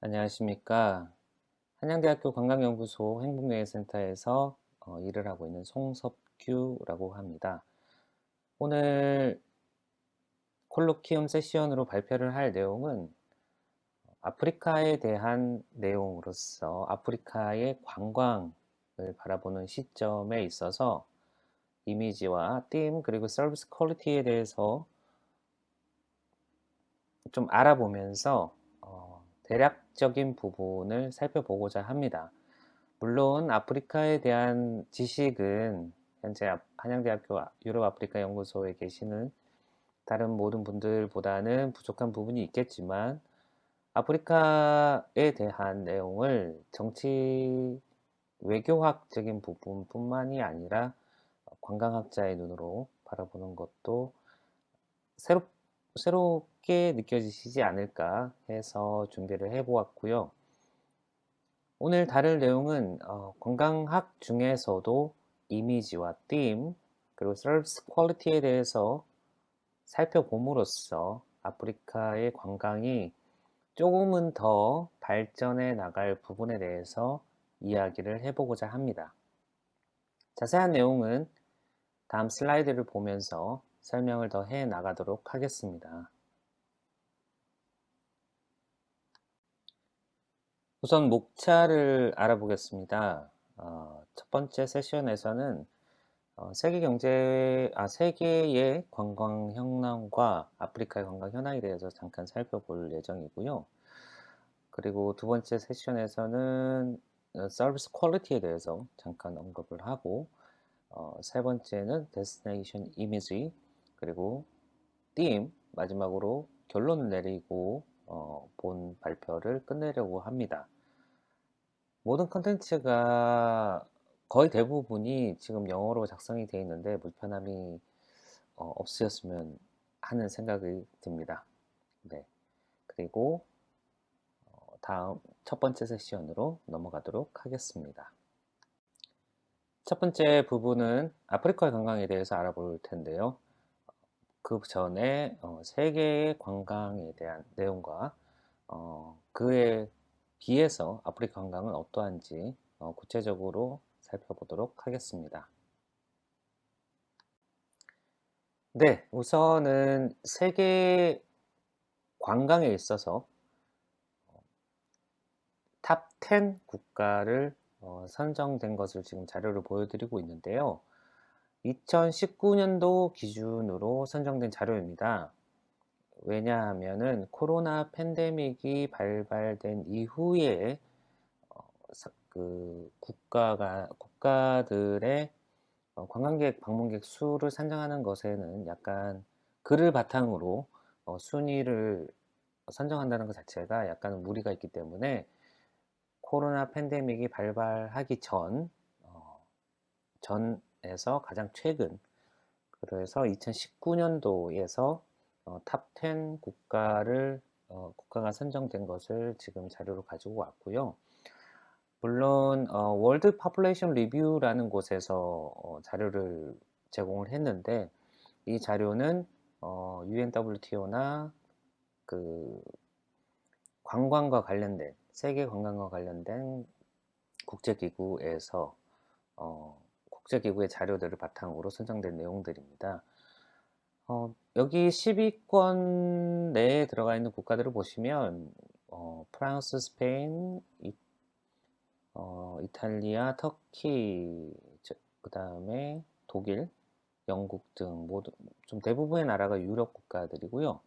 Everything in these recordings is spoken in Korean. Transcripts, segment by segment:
안녕하십니까. 한양대학교 관광연구소 행복여행센터에서 일을 하고 있는 송석규라고 합니다. 오늘 콜로키움 세션으로 발표를 할 내용은 아프리카에 대한 내용으로서 아프리카의 관광을 바라보는 시점에 있어서 이미지와 팀 그리고 서비스 퀄리티에 대해서 좀 알아보면서 대략적인 부분을 살펴보고자 합니다. 물론 아프리카에 대한 지식은 현재 한양대학교 유럽아프리카 연구소에 계시는 다른 모든 분들보다는 부족한 부분이 있겠지만 아프리카에 대한 내용을 정치 외교학적인 부분뿐만이 아니라 관광학자의 눈으로 바라보는 것도 새로, 새롭게 느껴지시지 않을까 해서 준비를 해보았고요. 오늘 다룰 내용은 관광학 중에서도 이미지와 팀, 그리고 서비스 퀄리티에 대해서 살펴봄으로써 아프리카의 관광이 조금은 더 발전해 나갈 부분에 대해서 이야기를 해보고자 합니다. 자세한 내용은 다음 슬라이드를 보면서 설명을 더 해 나가도록 하겠습니다. 우선 목차를 알아보겠습니다. 첫 번째 세션에서는 세계의 관광 현황과 아프리카의 관광 현황에 대해서 잠깐 살펴볼 예정이고요. 그리고 두 번째 세션에서는 서비스 퀄리티에 대해서 잠깐 언급을 하고, 세 번째는 데스티네이션 이미지, 그리고 마지막으로 결론을 내리고 본 발표를 끝내려고 합니다. 모든 컨텐츠가 거의 대부분이 지금 영어로 작성이 되어 있는데 불편함이 없으셨으면 하는 생각이 듭니다. 네. 그리고 다음 첫 번째 세션으로 넘어가도록 하겠습니다. 첫 번째 부분은 아프리카의 관광에 대해서 알아볼 텐데요. 그 전에 세계의 관광에 대한 내용과 그에 비해서 아프리카 관광은 어떠한지 구체적으로 살펴보도록 하겠습니다. 네, 우선은 세계 관광에 있어서 탑 10 국가를 선정된 것을 지금 자료를 보여드리고 있는데요. 2019년도 기준으로 선정된 자료입니다. 왜냐하면은 코로나 팬데믹이 발발된 이후에 그 국가들의 관광객 방문객 수를 산정하는 것에는 약간 글을 바탕으로 순위를 선정한다는 것 자체가 약간 무리가 있기 때문에 코로나 팬데믹이 발발하기 전에서 가장 최근, 그래서 2019년도에서 탑 10 국가가 선정된 것을 지금 자료로 가지고 왔고요. 물론 월드 파퓰레이션 리뷰라는 곳에서 자료를 제공을 했는데 이 자료는 UNWTO나 그 세계 관광과 관련된 국제기구에서 국제기구의 자료들을 바탕으로 선정된 내용들입니다. 여기 10위권 내에 들어가 있는 국가들을 보시면 프랑스, 스페인, 이탈리아, 터키, 그 다음에 독일, 영국 등 모두 좀 대부분의 나라가 유럽 국가들이고요.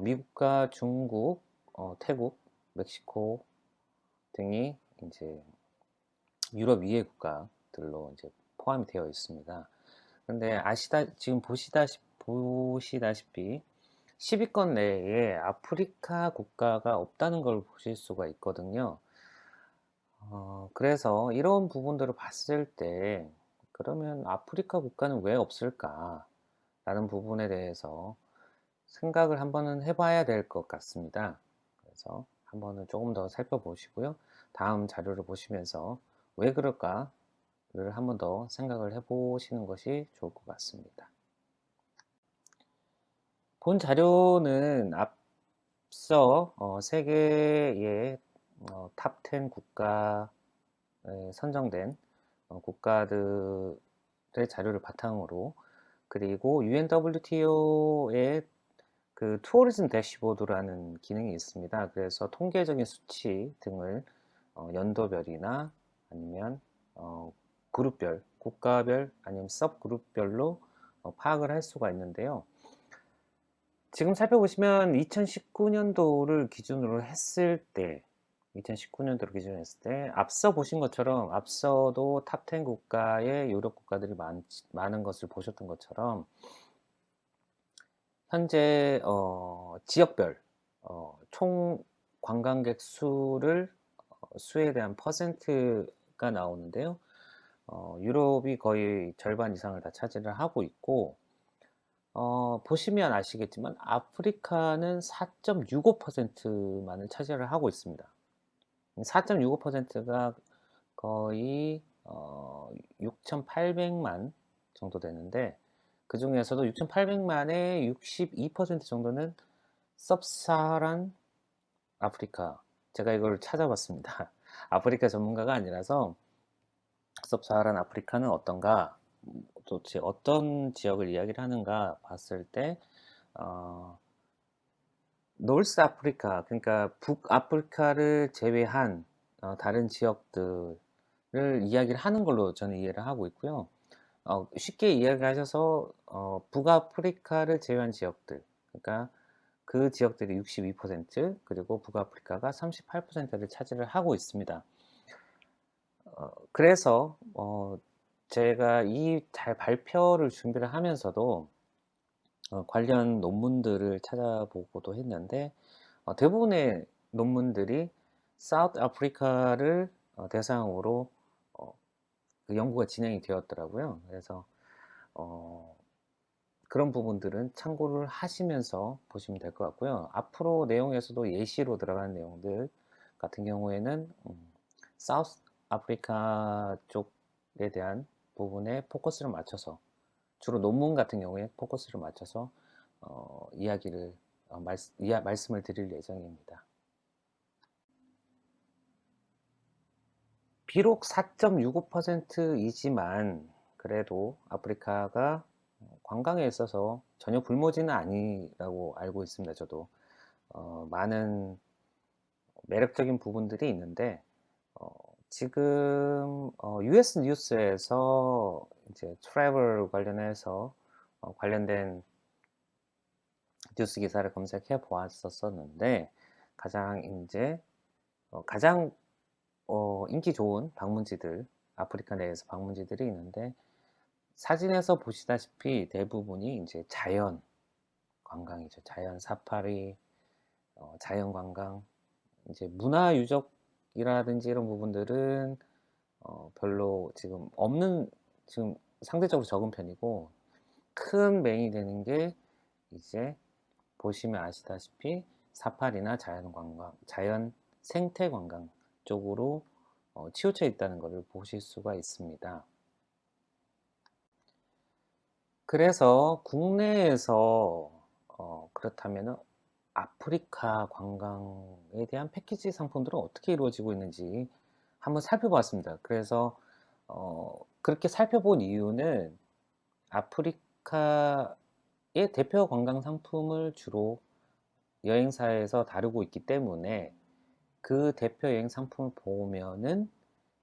미국과 중국, 태국, 멕시코 등이 이제 유럽 위의 국가들로 이제 포함이 되어 있습니다. 근데 지금 보시다시피 10위권 내에 아프리카 국가가 없다는 걸 보실 수가 있거든요. 그래서 이런 부분들을 봤을 때 그러면 아프리카 국가는 왜 없을까? 라는 부분에 대해서 생각을 한번은 해봐야 될 것 같습니다. 그래서 한번은 조금 더 살펴보시고요. 다음 자료를 보시면서 왜 그럴까를 한번 더 생각을 해보시는 것이 좋을 것 같습니다. 본 자료는 앞서 세계의 탑 10 국가에 선정된 국가들의 자료를 바탕으로, 그리고 UNWTO의 그 투어리즘 대시보드라는 기능이 있습니다. 그래서 통계적인 수치 등을 연도별이나 아니면 그룹별, 국가별 아니면 섭 그룹별로 파악을 할 수가 있는데요. 지금 살펴보시면 2019년도를 기준으로 했을 때, 2019년도를 기준으로 했을 때 앞서 보신 것처럼, 앞서도 탑 10 국가의 유력 국가들이 많은 것을 보셨던 것처럼, 현재 지역별 총 관광객 수에 대한 퍼센트가 나오는데요. 유럽이 거의 절반 이상을 다 차지를 하고 있고, 보시면 아시겠지만 아프리카는 4.65%만을 차지를 하고 있습니다. 4.65%가 거의 6,800만 정도 되는데, 그 중에서도 6,800만의 62% 정도는 섭사하란 아프리카. 제가 이걸 찾아봤습니다. 아프리카 전문가가 아니라서 섭사하란 아프리카는 어떤가, 도대체 어떤 지역을 이야기를 하는가 봤을 때, 어, 노스 아프리카, 그러니까 북아프리카를 제외한 다른 지역들을 이야기를 하는 걸로 저는 이해를 하고 있고요. 쉽게 이야기하셔서 북아프리카를 제외한 지역들, 그러니까 그 지역들이 62%, 그리고 북아프리카가 38%를 차지를 하고 있습니다. 그래서 제가 이 발표를 준비를 하면서도 관련 논문들을 찾아보고도 했는데, 대부분의 논문들이 사우스 아프리카를 대상으로 그 연구가 진행이 되었더라고요. 그래서 그런 부분들은 참고를 하시면서 보시면 될 것 같고요. 앞으로 내용에서도 예시로 들어가는 내용들 같은 경우에는 사우스 아프리카 쪽에 대한 부분에 포커스를 맞춰서, 주로 논문 같은 경우에 포커스를 맞춰서 이야기를 말씀을 드릴 예정입니다. 비록 4.65%이지만 그래도 아프리카가 관광에 있어서 전혀 불모지는 아니라고 알고 있습니다. 저도 많은 매력적인 부분들이 있는데, 어, 지금 US 뉴스에서 이제 트래블 관련해서 관련된 뉴스 기사를 검색해 보았었는데, 가장 인기 좋은 방문지들, 아프리카 내에서 방문지들이 있는데, 사진에서 보시다시피 대부분이 이제 자연 관광이죠. 자연 사파리, 자연 관광, 이제 문화 유적이라든지 이런 부분들은 별로 지금 상대적으로 적은 편이고, 큰 메인이 되는 게 이제 보시면 아시다시피 사파리나 자연 관광, 자연 생태 관광 쪽으로 치우쳐 있다는 것을 보실 수가 있습니다. 그래서 국내에서 그렇다면은 아프리카 관광에 대한 패키지 상품들은 어떻게 이루어지고 있는지 한번 살펴봤습니다. 그래서 그렇게 살펴본 이유는, 아프리카의 대표 관광 상품을 주로 여행사에서 다루고 있기 때문에, 그 대표 여행 상품을 보면은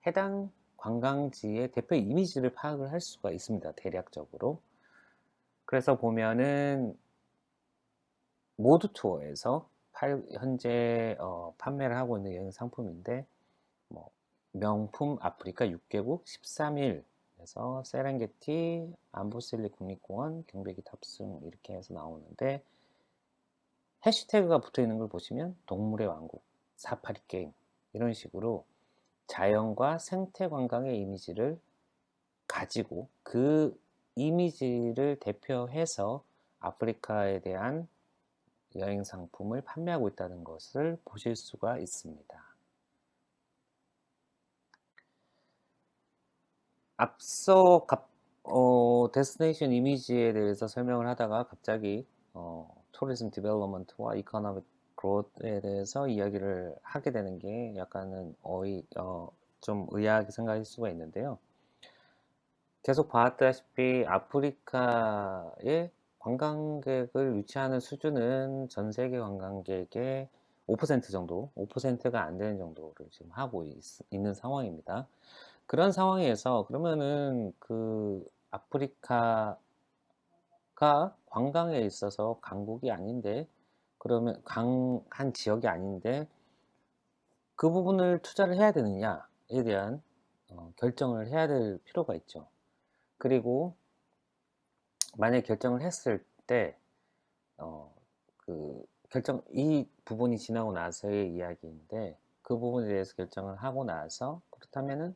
해당 관광지의 대표 이미지를 파악을 할 수가 있습니다. 대략적으로. 그래서 보면은 모두 투어에서 현재 판매를 하고 있는 여행 상품인데, 뭐 명품 아프리카 6개국 13일에서 세렝게티, 암보셀리 국립공원, 경배기 탑승 이렇게 해서 나오는데, 해시태그가 붙어 있는 걸 보시면 동물의 왕국, 사파리 게임, 이런 식으로 자연과 생태 관광의 이미지를 가지고, 그 이미지를 대표해서 아프리카에 대한 여행 상품을 판매하고 있다는 것을 보실 수가 있습니다. 앞서 데스티네이션 이미지에 대해서 설명을 하다가 갑자기 투리즘 디벨롭먼트와 이코노믹 growth에 대해서 이야기를 하게 되는 게 약간은 좀 의아하게 생각할 수가 있는데요. 계속 봐왔다시피 아프리카의 관광객을 유치하는 수준은 전 세계 관광객의 5% 정도, 5%가 안 되는 정도를 지금 하고 있는 상황입니다. 그런 상황에서 그러면은 그 아프리카가 관광에 있어서 강국이 아닌데, 그러면 강한 지역이 아닌데 그 부분을 투자를 해야 되느냐에 대한 결정을 해야 될 필요가 있죠. 그리고 만약에 결정을 했을 때 이 부분이 지나고 나서의 이야기인데, 그 부분에 대해서 결정을 하고 나서 그렇다면은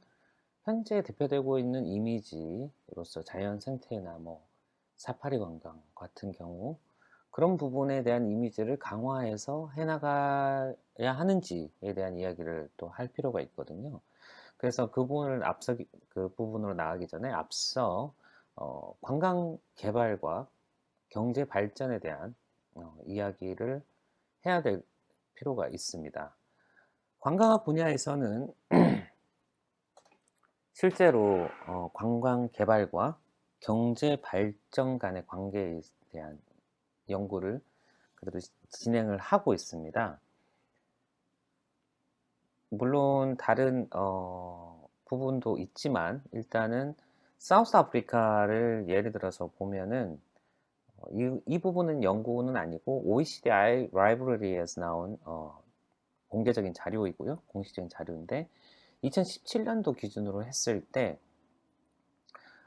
현재 대표되고 있는 이미지로서 자연 생태나 뭐 사파리 관광 같은 경우 그런 부분에 대한 이미지를 강화해서 해나가야 하는지에 대한 이야기를 또 할 필요가 있거든요. 그래서 그 부분으로 나가기 전에 앞서 관광 개발과 경제 발전에 대한 이야기를 해야 될 필요가 있습니다. 관광업 분야에서는 실제로 관광 개발과 경제 발전 간의 관계에 대한 연구를 그래도 진행을 하고 있습니다. 물론 다른 부분도 있지만 일단은 사우스 아프리카를 예를 들어서 보면은 이 부분은 연구는 아니고 OECD 라이브러리에서 나온 공개적인 자료이고요. 공식적인 자료인데 2017년도 기준으로 했을 때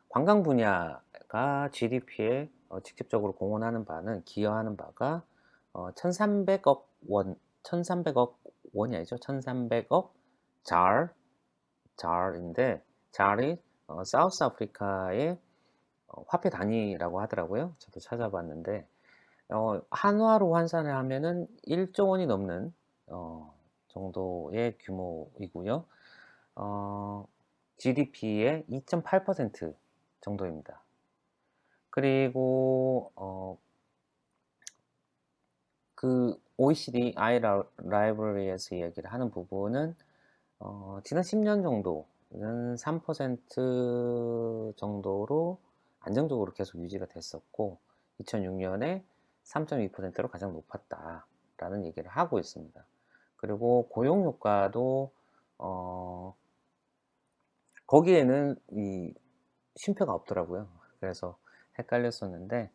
관광 분야가 GDP에 직접적으로 기여하는 바가 1,300억 원, 1,300억 원이 아니죠. 1,300억 잘인데 잘이 사우스 아프리카의 화폐 단위라고 하더라고요. 저도 찾아봤는데 한화로 환산을 하면은 1조 원이 넘는 정도의 규모이고요. GDP의 2.8% 정도입니다. 그리고 그 OECD 라이브러리에서 얘기를 하는 부분은 지난 10년 정도는 3% 정도로 안정적으로 계속 유지가 됐었고 2006년에 3.2%로 가장 높았다라는 얘기를 하고 있습니다. 그리고 고용 효과도 거기에는 이 쉼표가 없더라고요. 그래서 헷갈렸었는데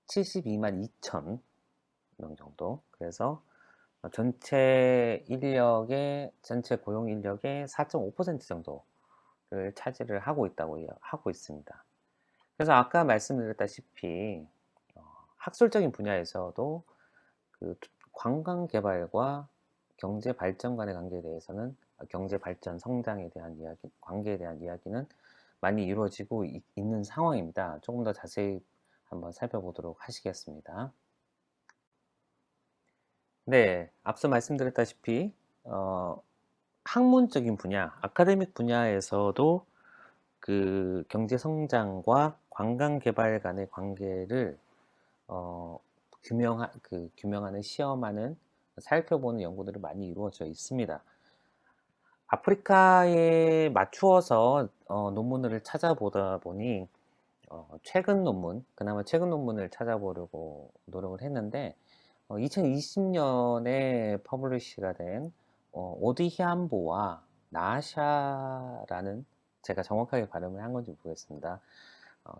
72만 2천 명 정도. 그래서 전체 고용 인력의 4.5% 정도를 차지를 하고 있습니다. 그래서 아까 말씀드렸다시피 학술적인 분야에서도 그 관광 개발과 경제 발전 간의 관계에 대해서는 경제 발전 성장에 대한 관계에 대한 이야기는 많이 이루어지고 있는 상황입니다. 조금 더 자세히 한번 살펴보도록 하시겠습니다. 네, 앞서 말씀드렸다시피 학문적인 분야, 아카데믹 분야에서도 그 경제 성장과 관광 개발 간의 관계를 어, 규명하는 시험하는 살펴보는 연구들이 많이 이루어져 있습니다. 아프리카에 맞추어서 논문을 찾아보다 보니 그나마 최근 논문을 찾아보려고 노력을 했는데 2020년에 퍼블리시가 된 오디히암보와 나샤라는, 제가 정확하게 발음을 한 건지 모르겠습니다.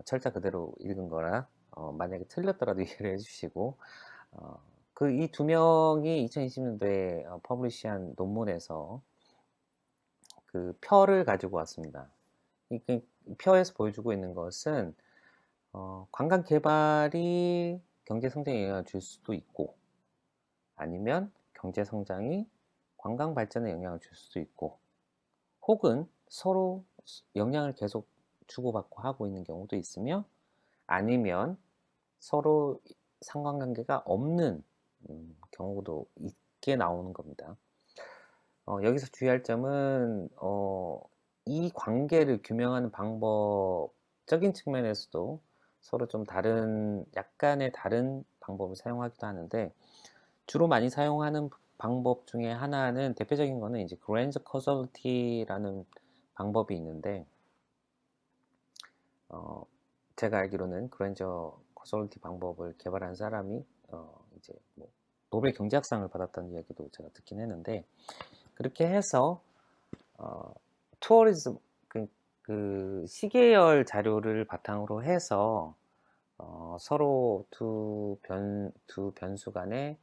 철자 그대로 읽은 거라 만약에 틀렸더라도 이해를 해주시고 그 이 두 명이 2020년도에 퍼블리시한 논문에서 그 표를 가지고 왔습니다. 이 표에서 보여주고 있는 것은 관광 개발이 경제 성장에 영향을 줄 수도 있고 아니면 경제 성장이 관광 발전에 영향을 줄 수도 있고 혹은 서로 영향을 계속 주고받고 하고 있는 경우도 있으며 아니면 서로 상관관계가 없는 경우도 있게 나오는 겁니다. 여기서 주의할 점은 이 관계를 규명하는 방법적인 측면에서도 서로 좀 약간의 다른 방법을 사용하기도 하는데 주로 많이 사용하는 방법 중에 하나는 대표적인 거는 이제 그랜저 커저리티라는 방법이 있는데 어, 제가 알기로는 그랜저 커저리티 방법을 개발한 사람이 이제 뭐 노벨 경제학상을 받았다는 이야기도 제가 듣긴 했는데 그렇게 해서 투어리즘 그 시계열 자료를 바탕으로 해서 서로 두 변수 간에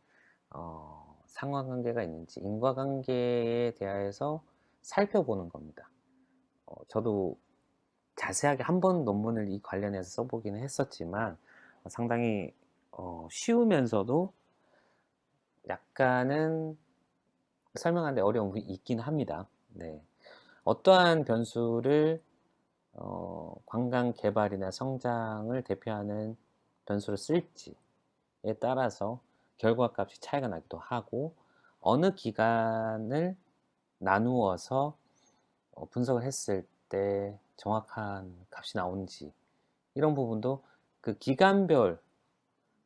상관관계가 있는지 인과관계에 대해서 살펴보는 겁니다. 저도 자세하게 한 번 논문을 이 관련해서 써보기는 했었지만 상당히 쉬우면서도 약간은 설명하는데 어려움이 있긴 합니다. 네. 어떠한 변수를 관광 개발이나 성장을 대표하는 변수를 쓸지에 따라서 결과값이 차이가 나기도 하고 어느 기간을 나누어서 분석을 했을 때 정확한 값이 나오는지 이런 부분도 그 기간별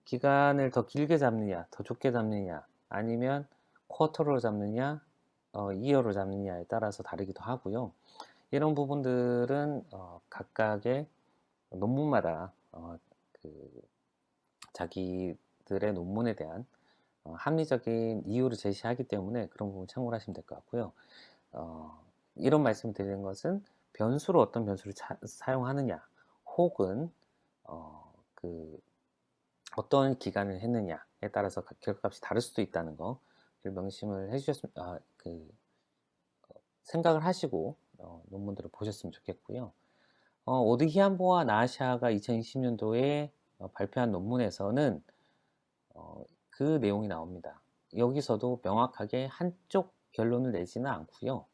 기간을 더 길게 잡느냐 더 좁게 잡느냐 아니면 쿼터로 잡느냐 이어로 잡느냐에 따라서 다르기도 하고요. 이런 부분들은 각각의 논문마다 그 자기들의 논문에 대한 합리적인 이유를 제시하기 때문에 그런 부분 참고를 하시면 될 것 같고요. 이런 말씀을 드리는 것은 변수로 어떤 변수를 사용하느냐 혹은 그 어떤 기간을 했느냐에 따라서 결과값이 다를 수도 있다는 거를 명심을 해주셨으면 생각을 하시고 논문들을 보셨으면 좋겠고요. 오드 히안보와 나샤가 2020년도에 발표한 논문에서는 그 내용이 나옵니다. 여기서도 명확하게 한쪽 결론을 내지는 않고요.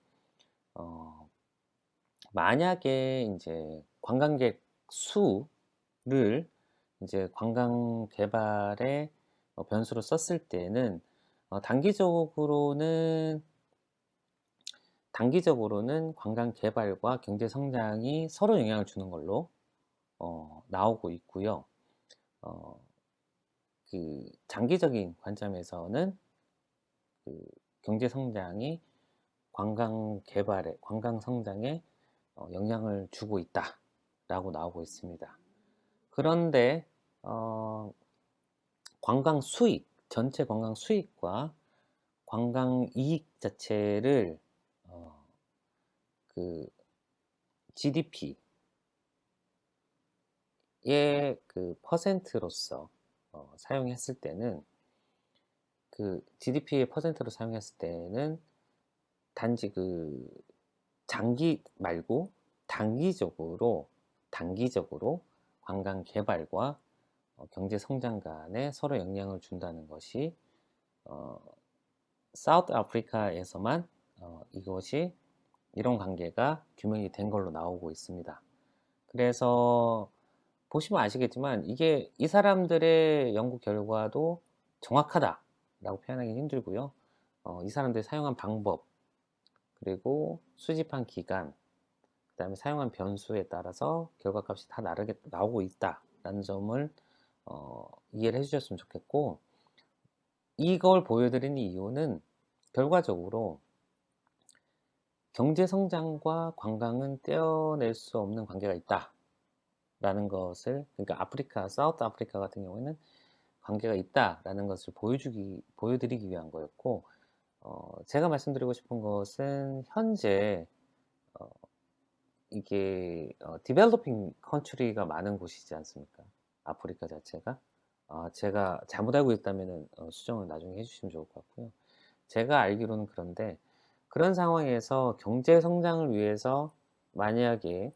만약에 이제 관광객 수를 이제 관광 개발의 변수로 썼을 때는 단기적으로는 관광 개발과 경제 성장이 서로 영향을 주는 걸로 나오고 있고요. 그 장기적인 관점에서는 그 경제 성장이 관광 개발에, 관광 성장에 영향을 주고 있다라고 나오고 있습니다. 그런데 관광 수익, 전체 관광 수익과 관광 이익 자체를 그 GDP의 그 퍼센트로서 사용했을 때는 그 GDP의 퍼센트로 사용했을 때는 단지 그 장기 말고 단기적으로 관광 개발과 경제 성장 간에 서로 영향을 준다는 것이 사우스 아프리카에서만 이것이 이런 관계가 규명이 된 걸로 나오고 있습니다. 그래서 보시면 아시겠지만 이게 이 사람들의 연구 결과도 정확하다라고 표현하기 힘들고요. 이 사람들이 사용한 방법 그리고 수집한 기간 그 다음에 사용한 변수에 따라서 결과값이 다 다르게 나오고 있다라는 점을 이해를 해주셨으면 좋겠고 이걸 보여드리는 이유는 결과적으로 경제 성장과 관광은 떼어낼 수 없는 관계가 있다라는 것을 그러니까 사우스 아프리카 같은 경우에는 관계가 있다라는 것을 보여드리기 위한 거였고 제가 말씀드리고 싶은 것은 현재 이게 디벨로핑 컨트리가 많은 곳이지 않습니까? 아프리카 자체가 제가 잘못 알고 있다면 수정을 나중에 해주시면 좋을 것 같고요. 제가 알기로는 그런데 그런 상황에서 경제 성장을 위해서 만약에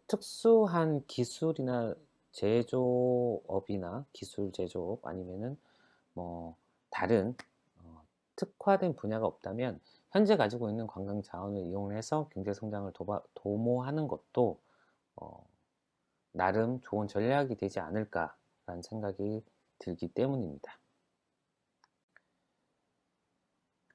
특수한 기술이나 제조업이나 기술 제조업 아니면은 뭐 다른 특화된 분야가 없다면 현재 가지고 있는 관광 자원을 이용해서 경제 성장을 도모하는 것도 어, 나름 좋은 전략이 되지 않을까라는 생각이 들기 때문입니다.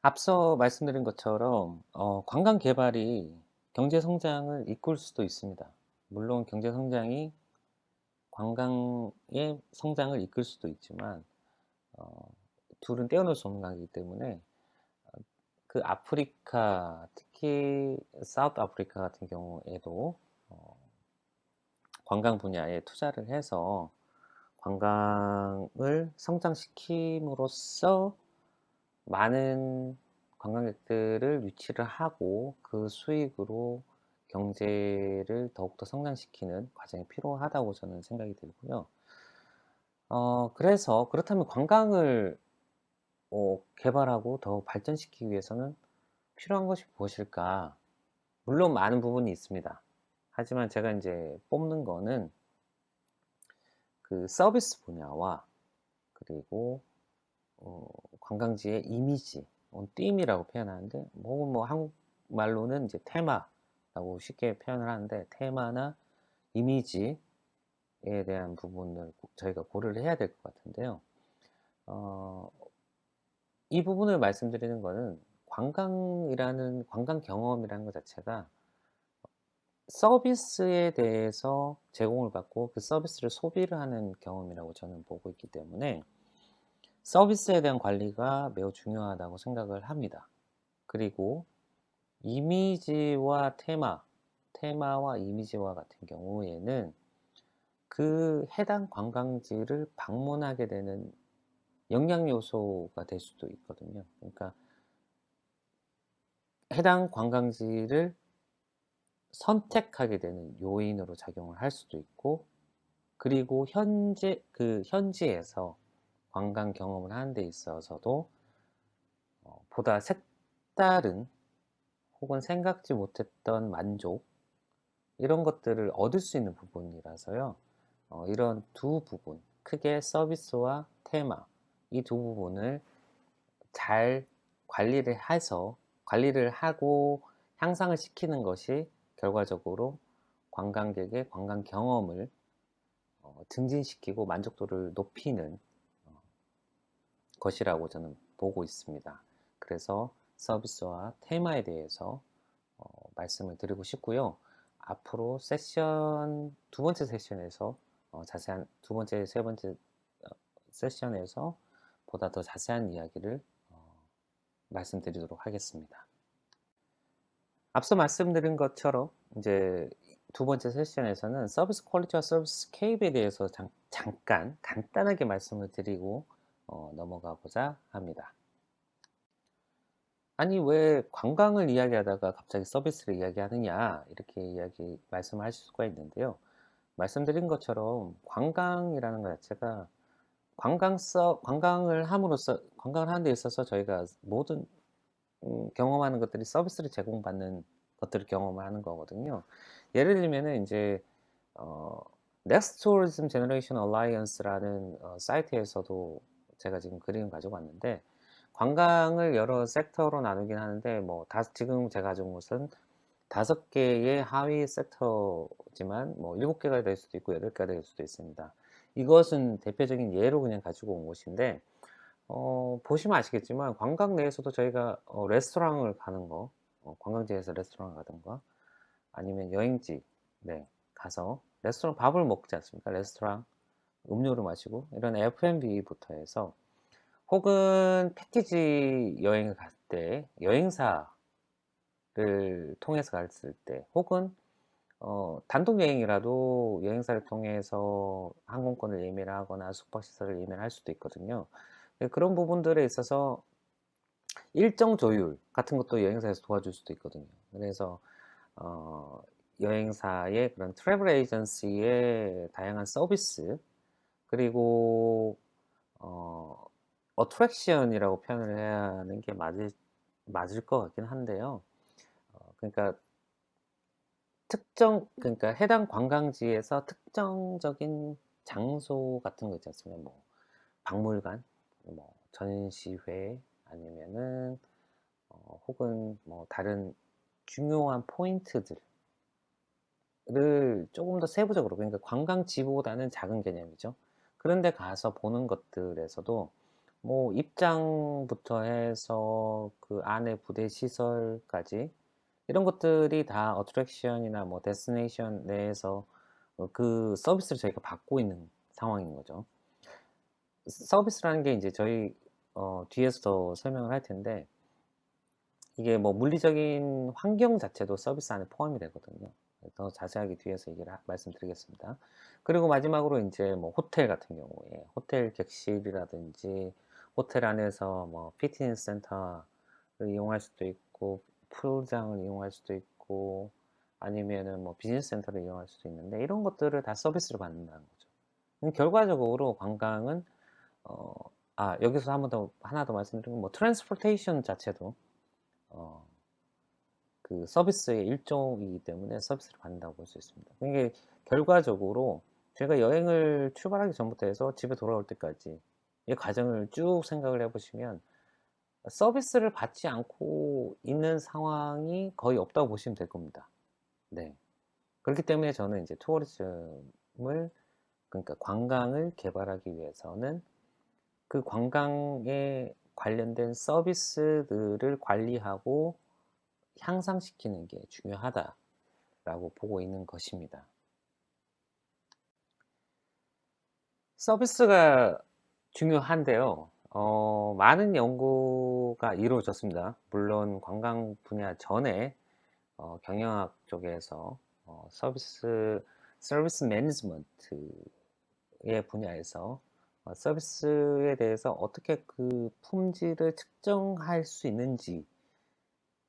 앞서 말씀드린 것처럼 관광 개발이 경제 성장을 이끌 수도 있습니다. 물론 경제 성장이 관광의 성장을 이끌 수도 있지만 둘은 떼어놓을 수 없는 관계이기 때문에 그 아프리카, 특히 사우스 아프리카 같은 경우에도 관광 분야에 투자를 해서 관광을 성장시킴으로써 많은 관광객들을 유치를 하고 그 수익으로 경제를 더욱더 성장시키는 과정이 필요하다고 저는 생각이 들고요. 그래서 그렇다면 관광을 개발하고 더 발전시키기 위해서는 필요한 것이 무엇일까? 물론 많은 부분이 있습니다. 하지만 제가 이제 뽑는 거는 그 서비스 분야와 그리고 어, 관광지의 이미지, 띠임이라고 표현하는데, 뭐 한국말로는 이제 테마라고 쉽게 표현을 하는데, 테마나 이미지에 대한 부분을 저희가 고려를 해야 될 것 같은데요. 어, 이 부분을 말씀드리는 거는 관광 경험이라는 것 자체가 서비스에 대해서 제공을 받고 그 서비스를 소비를 하는 경험이라고 저는 보고 있기 때문에 서비스에 대한 관리가 매우 중요하다고 생각을 합니다. 그리고 이미지와 테마와 이미지와 같은 경우에는 그 해당 관광지를 방문하게 되는 영향 요소가 될 수도 있거든요. 그러니까 해당 관광지를 선택하게 되는 요인으로 작용을 할 수도 있고, 그리고 현지에서 관광 경험을 하는 데 있어서도 보다 색다른 혹은 생각지 못했던 만족, 이런 것들을 얻을 수 있는 부분이라서요. 이런 두 부분, 크게 서비스와 테마, 이 두 부분을 잘 관리를 하고 향상을 시키는 것이 결과적으로 관광객의 관광 경험을 증진시키고 만족도를 높이는 어, 것이라고 저는 보고 있습니다. 그래서 서비스와 테마에 대해서 말씀을 드리고 싶고요. 앞으로 두 번째 세션에서 자세한 두 번째, 세 번째 세션에서 보다 더 자세한 이야기를 말씀드리도록 하겠습니다. 앞서 말씀드린 것처럼 이제 두 번째 세션에서는 서비스 퀄리티와 서비스 스케일에 대해서 잠깐 간단하게 말씀을 드리고 넘어가 보자 합니다. 아니, 왜 관광을 이야기하다가 갑자기 서비스를 이야기하느냐, 이렇게 말씀하실 수가 있는데요. 말씀드린 것처럼 관광이라는 것 자체가 관광을 하는 데 있어서 저희가 모든 경험하는 것들이 서비스를 제공받는 것들을 경험하는 거거든요. 예를 들면은 이제 어, Next Tourism Generation Alliance라는 사이트에서도 제가 지금 그림을 가지고 왔는데, 관광을 여러 섹터로 나누긴 하는데 지금 제가 가진 곳은 5개의 하위 섹터지만 7개가 될 수도 있고 8개가 될 수도 있습니다. 이것은 대표적인 예로 그냥 가지고 온 곳인데, 보시면 아시겠지만 관광 내에서도 저희가 레스토랑을 가는 거, 관광지에서 레스토랑을 가든가 아니면 여행지 네, 가서 레스토랑 밥을 먹지 않습니까? 레스토랑 음료를 마시고 이런 F&B부터 해서, 혹은 패키지 여행을 갈 때 여행사를 통해서 갔을 때, 혹은 단독 여행이라도 여행사를 통해서 항공권을 예매를 하거나 숙박시설을 예매를 할 수도 있거든요. 그런 부분들에 있어서 일정 조율 같은 것도 여행사에서 도와줄 수도 있거든요. 그래서 어, 여행사의 그런 트래블 에이전시의 다양한 서비스, 그리고 어, 어트랙션이라고 표현을 해야 하는 게 맞을 것 같긴 한데요. 그러니까 그러니까 해당 관광지에서 특정적인 장소 같은 거 있지 않습니까? 박물관, 전시회, 아니면은 혹은 다른 중요한 포인트들을 조금 더 세부적으로, 그러니까 관광지보다는 작은 개념이죠. 그런데 가서 보는 것들에서도 입장부터 해서 그 안에 부대 시설까지, 이런 것들이 다 어트랙션이나 데스티네이션 내에서 그 서비스를 저희가 받고 있는 상황인 거죠. 서비스라는 게 이제 저희 뒤에서 더 설명을 할 텐데, 이게 뭐 물리적인 환경 자체도 서비스 안에 포함이 되거든요. 더 자세하게 뒤에서 얘기를 말씀드리겠습니다. 그리고 마지막으로 인제 뭐 호텔 같은 경우에 호텔 객실이라든지 호텔 안에서 뭐 피트니스 센터를 이용할 수도 있고 풀장을 이용할 수도 있고 아니면은 뭐 비즈니스 센터를 이용할 수도 있는데, 이런 것들을 다 서비스로 받는다는 거죠. 결과적으로 관광은 어 여기서 한 번 더 하나 더 말씀드리면, 뭐 트랜스포테이션 자체도 어 그 서비스의 일종이기 때문에 서비스를 받는다고 볼 수 있습니다. 이게 결과적으로 제가 여행을 출발하기 전부터 해서 집에 돌아올 때까지 이 과정을 쭉 생각을 해 보시면 서비스를 받지 않고 있는 상황이 거의 없다고 보시면 될 겁니다. 네. 그렇기 때문에 저는 이제 투어리즘을, 그러니까 관광을 개발하기 위해서는 그 관광에 관련된 서비스들을 관리하고 향상시키는 게 중요하다라고 보고 있는 것입니다. 서비스가 중요한데요. 많은 연구가 이루어졌습니다. 물론 관광 분야 전에 경영학 쪽에서 서비스 매니지먼트의 분야에서 서비스에 대해서 어떻게 그 품질을 측정할 수 있는지,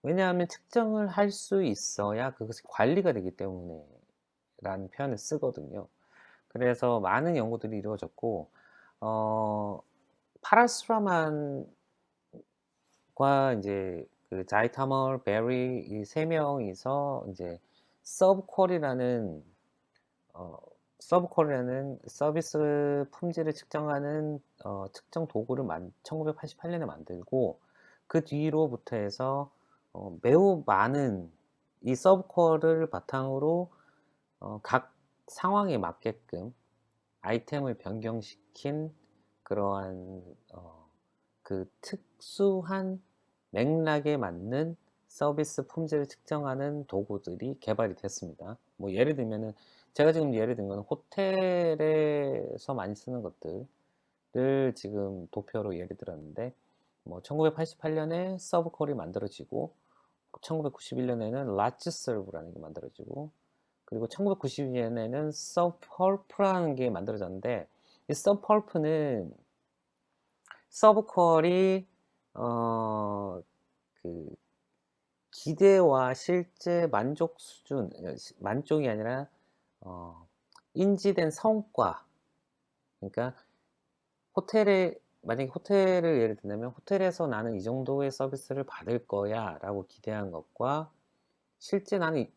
왜냐하면 측정을 할 수 있어야 그것이 관리가 되기 때문에 라는 표현을 쓰거든요. 그래서 많은 연구들이 이루어졌고, 어 파라스라만과 인제 그 자이타멀 베리, 이 세 명이서 인제 서브퀄이라는 어 서브퀄이라는 서비스 품질을 측정하는 측정 도구를 1988 년에 만들고, 그 뒤로부터 해서 매우 많은 이 서브퀄을 바탕으로 각 상황에 맞게끔 아이템을 변경시킨 그러한 그 특수한 맥락에 맞는 서비스 품질을 측정하는 도구들이 개발이 됐습니다. 뭐 예를 들면은, 제가 지금 예를 든 거는 호텔에서 많이 쓰는 것들을 지금 도표로 예를 들었는데, 뭐 1988 년에 서브콜이 만들어지고 1991 년에는 라지 서브라는 게 만들어지고, 그리고 1992년에는 서브펄프라는 게 만들어졌는데, 이 서브펄프는 서브퀄이 어 그 기대와 실제 만족 수준, 만족이 아니라 어 인지된 성과, 그러니까 호텔에, 만약에 호텔을 예를 든다면 '호텔에서 나는 이 정도의 서비스를 받을 거야.'라고 기대한 것과 실제 나는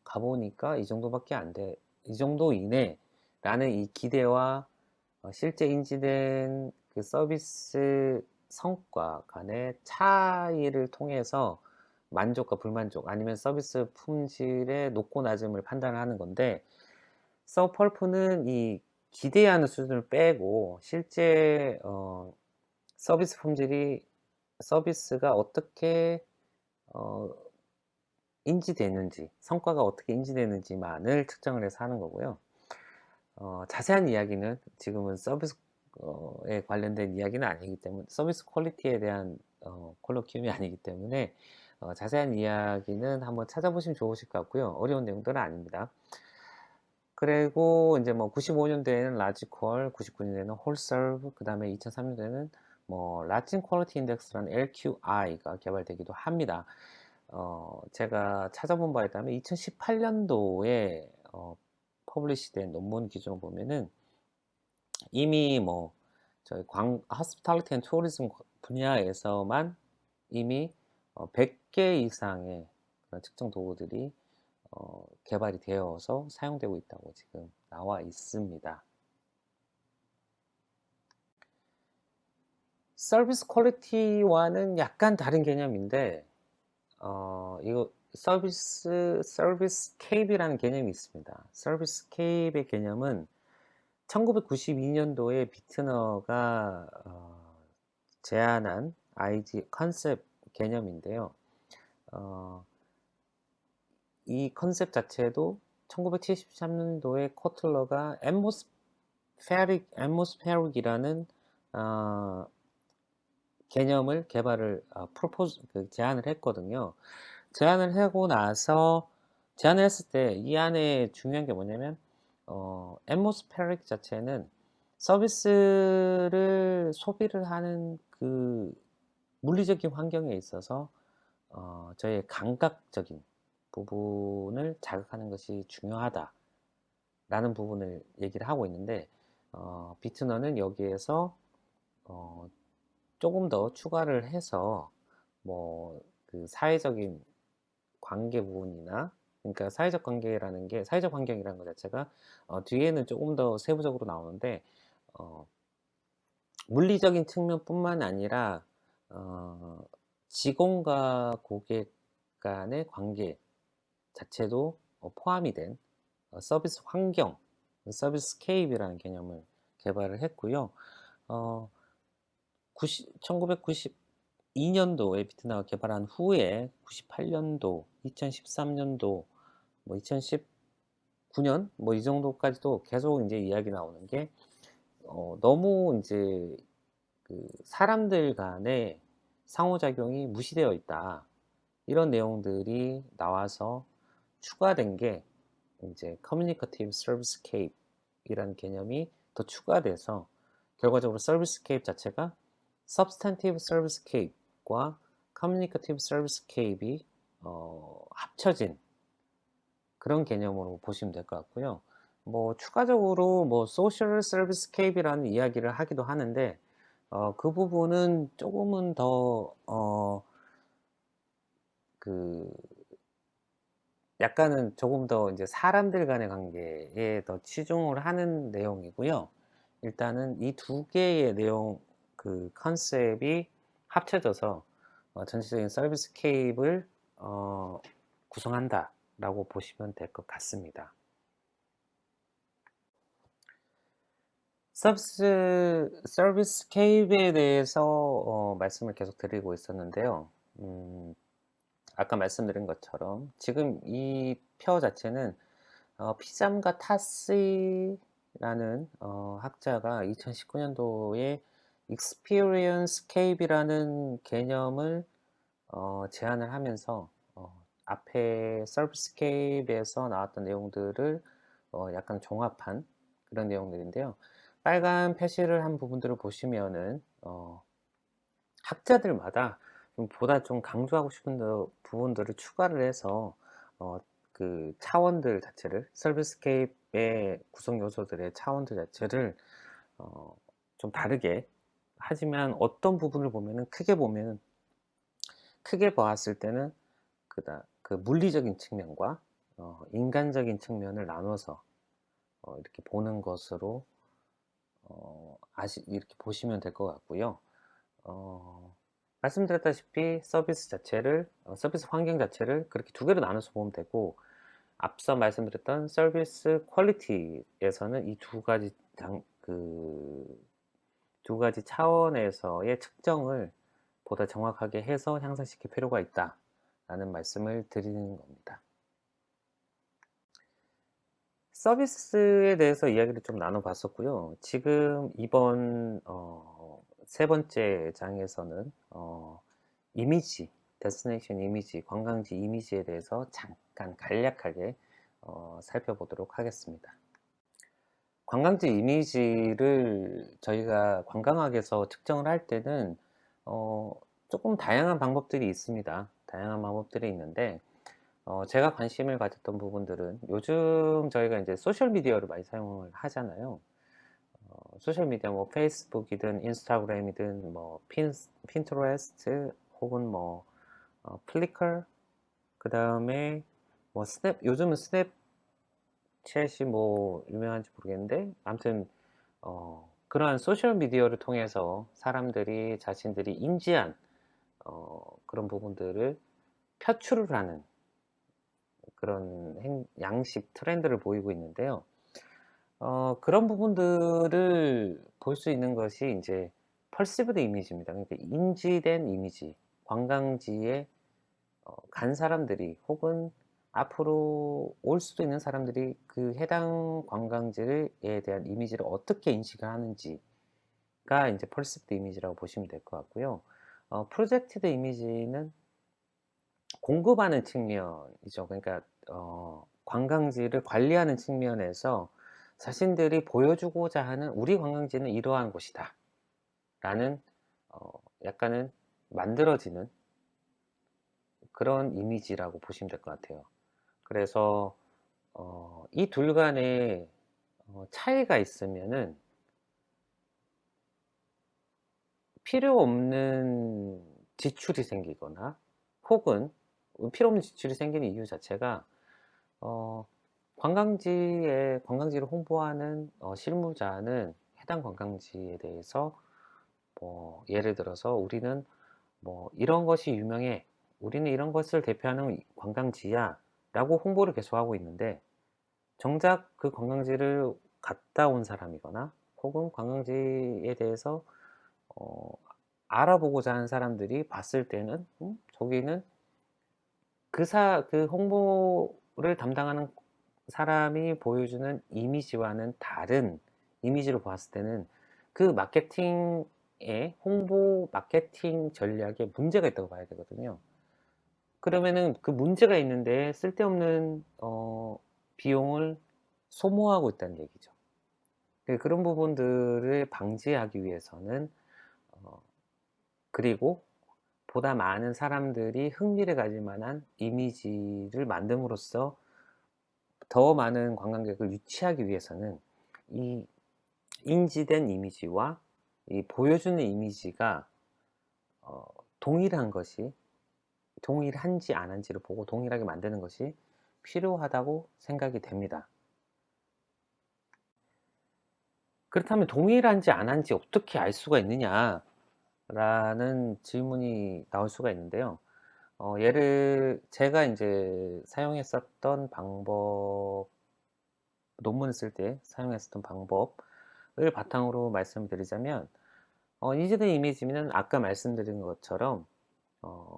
가 보니까 '이 정도밖에 안 돼. 이 정도 이내.'라는 이 기대와 실제 인지된 그 서비스 성과 간의 차이를 통해서 만족과 불만족, 아니면 서비스 품질의 높고 낮음을 판단하는 건데, 서펄프는 이 기대하는 수준을 빼고 실제 서비스 품질이, 서비스가 어떻게 어 인지되는지, 성과가 어떻게 인지되는지만을 측정을 해서 하는 거고요. 자세한 이야기는 지금은 서비스 에 관련된 이야기는 아니기 때문에, 서비스 퀄리티에 대한 콜로퀴움이 아니기 때문에 자세한 이야기는 한번 찾아보시면 좋으실 것 같고요. 어려운 내용들은 아닙니다. 그리고 인제 뭐 95 년도에는 라지퀄, 99 년에는 홀서브, 그다음에 2003 년도에는 뭐 라틴 퀄리티 인덱스라는 LQI가 개발되기도 합니다. 제가 찾아본 바에 따르면 2018 년도에 퍼블리시 된 논문 기준을 보면은 이미 뭐 저희 hospitality and tourism 분야에서만 이미 100개 이상의 그런 측정 도구들이 개발이 되어서 사용되고 있다고 지금 나와 있습니다. 서비스 퀄리티와는 약간 다른 개념인데, 이거 서비스케이프이라는 개념이 있습니다. 서비스케이프의 개념은 1992 년도에 비트너가 제안한 컨셉 개념인데요. 어 이 컨셉 자체도 1973 년도에 코틀러가 atmospheric 이라는 어 개념을 개발을 프로포즈 제안을 했거든요. 제안을 하고 나서 제안을 했을 때 이 안에 중요한 게 뭐냐면 atmospheric 자체는 서비스를 소비를 하는 그 물리적인 환경에 있어서 저희의 감각적인 부분을 자극하는 것이 중요하다라는 부분을 얘기를 하고 있는데 비트너는 여기에서 어 쪼금 더 추가를 해서 뭐 그 사회적인 관계 부분이나, 그러니까 사회적 관계라는 게 사회적 환경이라는 것 자체가 뒤에는 쪼금 더 세부적으로 나오는데 어 물리적인 측면뿐만 아니라 어 직원과 고객 간의 관계 자체도 포함이 된 서비스 환경, 서비스케이프이라는 개념을 개발을 했고요. 어 1992 년도에 비트나가 개발한 후에 98 년도, 2013 년도, 뭐 2019년 뭐 이 정도까지도 계속 인제 이야기 나오는 게 너무 인제 그 "사람들 간의 상호작용이 무시되어 있다." 이런 내용들이 나와서 추가된 게 인제 커뮤니케이티브 서비스케이프 이라는 개념이 더 추가돼서 결과적으로 서비스케이프 자체가 substantive servicecape과 communicative servicecape이 합쳐진 그런 개념으로 보시면 될 것 같고요. 뭐 추가적으로 뭐 social servicecape이라는 이야기를 하기도 하는데 그 부분은 쪼금은 더 그 약간은 조금 더 인제 사람들 간의 관계에 더 치중을 하는 내용이고요. 일단은 이 두 개의 내용 컨셉이 합쳐져서 전체적인 서비스케이프를 구성한다라고 보시면 될 것 같습니다. 서비스케이프에 대해서 말씀을 계속 드리고 있었는데요. 음 아까 말씀드린 것처럼 지금 이 표 자체는 피잠과 타시라는 학자가 2019 년도에 experiencecape이라는 개념을 제안을 하면서 앞에 servicecape에서 나왔던 내용들을 약간 종합한 그런 내용들인데요. 빨간 표시를 한 부분들을 보시면은 학자들마다 좀 보다 좀 강조하고 싶은 부분들을 추가를 해서 어 차원들 자체를 서비스케이프의 구성 요소들의 차원들 자체를 어 좀 다르게, 하지만 어떤 부분을 보면은 크게 봤을 때는 그 물리적인 측면과 인간적인 측면을 나눠서 이렇게 보는 것으로 이렇게 보시면 될 것 같고요. 어 말씀드렸다시피 서비스 환경 자체를 그렇게 두 개로 나눠서 보면 되고, 앞서 말씀드렸던 서비스 퀄리티에서는 이 두 가지 차원에서의 측정을 보다 정확하게 해서 향상시킬 필요가 있다라는 말씀을 드리는 겁니다. 서비스에 대해서 이야기를 좀 나눠 봤었고요. 지금 이번 세 번째 장에서는 이미지, 데스티네이션 이미지, 관광지 이미지에 대해서 잠깐 간략하게 살펴보도록 하겠습니다. 관광지 이미지를 저희가 관광학에서 측정을 할 때는 어 쪼끔 다양한 방법들이 있습니다. 다양한 방법들이 있는데 제가 관심을 가졌던 부분들은, 요즘 저희가 인제 소셜 미디어를 많이 사용을 하잖아요. 소셜 미디어 뭐 페이스북이든 인스타그램이든 뭐 핀터레스트 혹은 뭐 플리커, 그다음에 뭐 요즘은 스냅챗이 뭐 유명한지 모르겠는데, 아무튼 그러한 소셜 미디어를 통해서 사람들이 자신들이 인지한 그런 부분들을 표출을 하는 그런 양식 트렌드를 보이고 있는데요. 그런 부분들을 볼 수 있는 것이 인제 perceived 이미지입니다. 그러니까 인지된 이미지. 관광지에 간 사람들이 혹은 앞으로 올 수도 있는 사람들이 그 해당 관광지에 대한 이미지를 어떻게 인식을 하는지가 인제 perceived 이미지라고 보시면 될 것 같고요. 프로젝티드 이미지는 공급하는 측면이죠. 그러니까 관광지를 관리하는 측면에서 자신들이 보여주고자 하는 '우리 관광지는 이러한 곳이다.'라는 어 약간은 만들어지는 그런 이미지라고 보시면 될 것 같아요. 그래서 이 둘 간에 차이가 있으면은 필요 없는 지출이 생기거나 혹은 필요 없는 지출이 생기는 이유 자체가 어 관광지를 홍보하는 실무자는 해당 관광지에 대해서 뭐 예를 들어서 "우리는 뭐 이런 것이 유명해. 우리는 이런 것을 대표하는 관광지야."라고 홍보를 계속하고 있는데 정작 그 관광지를 갔다 온 사람이거나 혹은 관광지에 대해서 어 알아보고자 하는 사람들이 봤을 때는 저기는 그 홍보를 담당하는 사람이 보여주는 이미지와는 다른 이미지로 봤을 때는 그 마케팅의 홍보 마케팅 전략에 문제가 있다고 봐야 되거든요. 그러면은 그 문제가 있는데 쓸데없는 비용을 소모하고 있다는 얘기죠. 그런 부분들을 방지하기 위해서는 어 그리고 보다 많은 사람들이 흥미를 가질 만한 이미지를 만듦으로써 더 많은 관광객을 유치하기 위해서는 이 인지된 이미지와 이 보여주는 이미지가 어 동일한 것이 동일한지 안 한지를 보고 동일하게 만드는 것이 필요하다고 생각이 됩니다. 그렇다면 동일한지 안 한지 어떻게 알 수가 있느냐라는 질문이 나올 수가 있는데요. 예를 제가 인제 사용했었던 방법 논문을 쓸 때 사용했었던 방법을 바탕으로 말씀을 드리자면 인지된 이미지는 아까 말씀드린 것처럼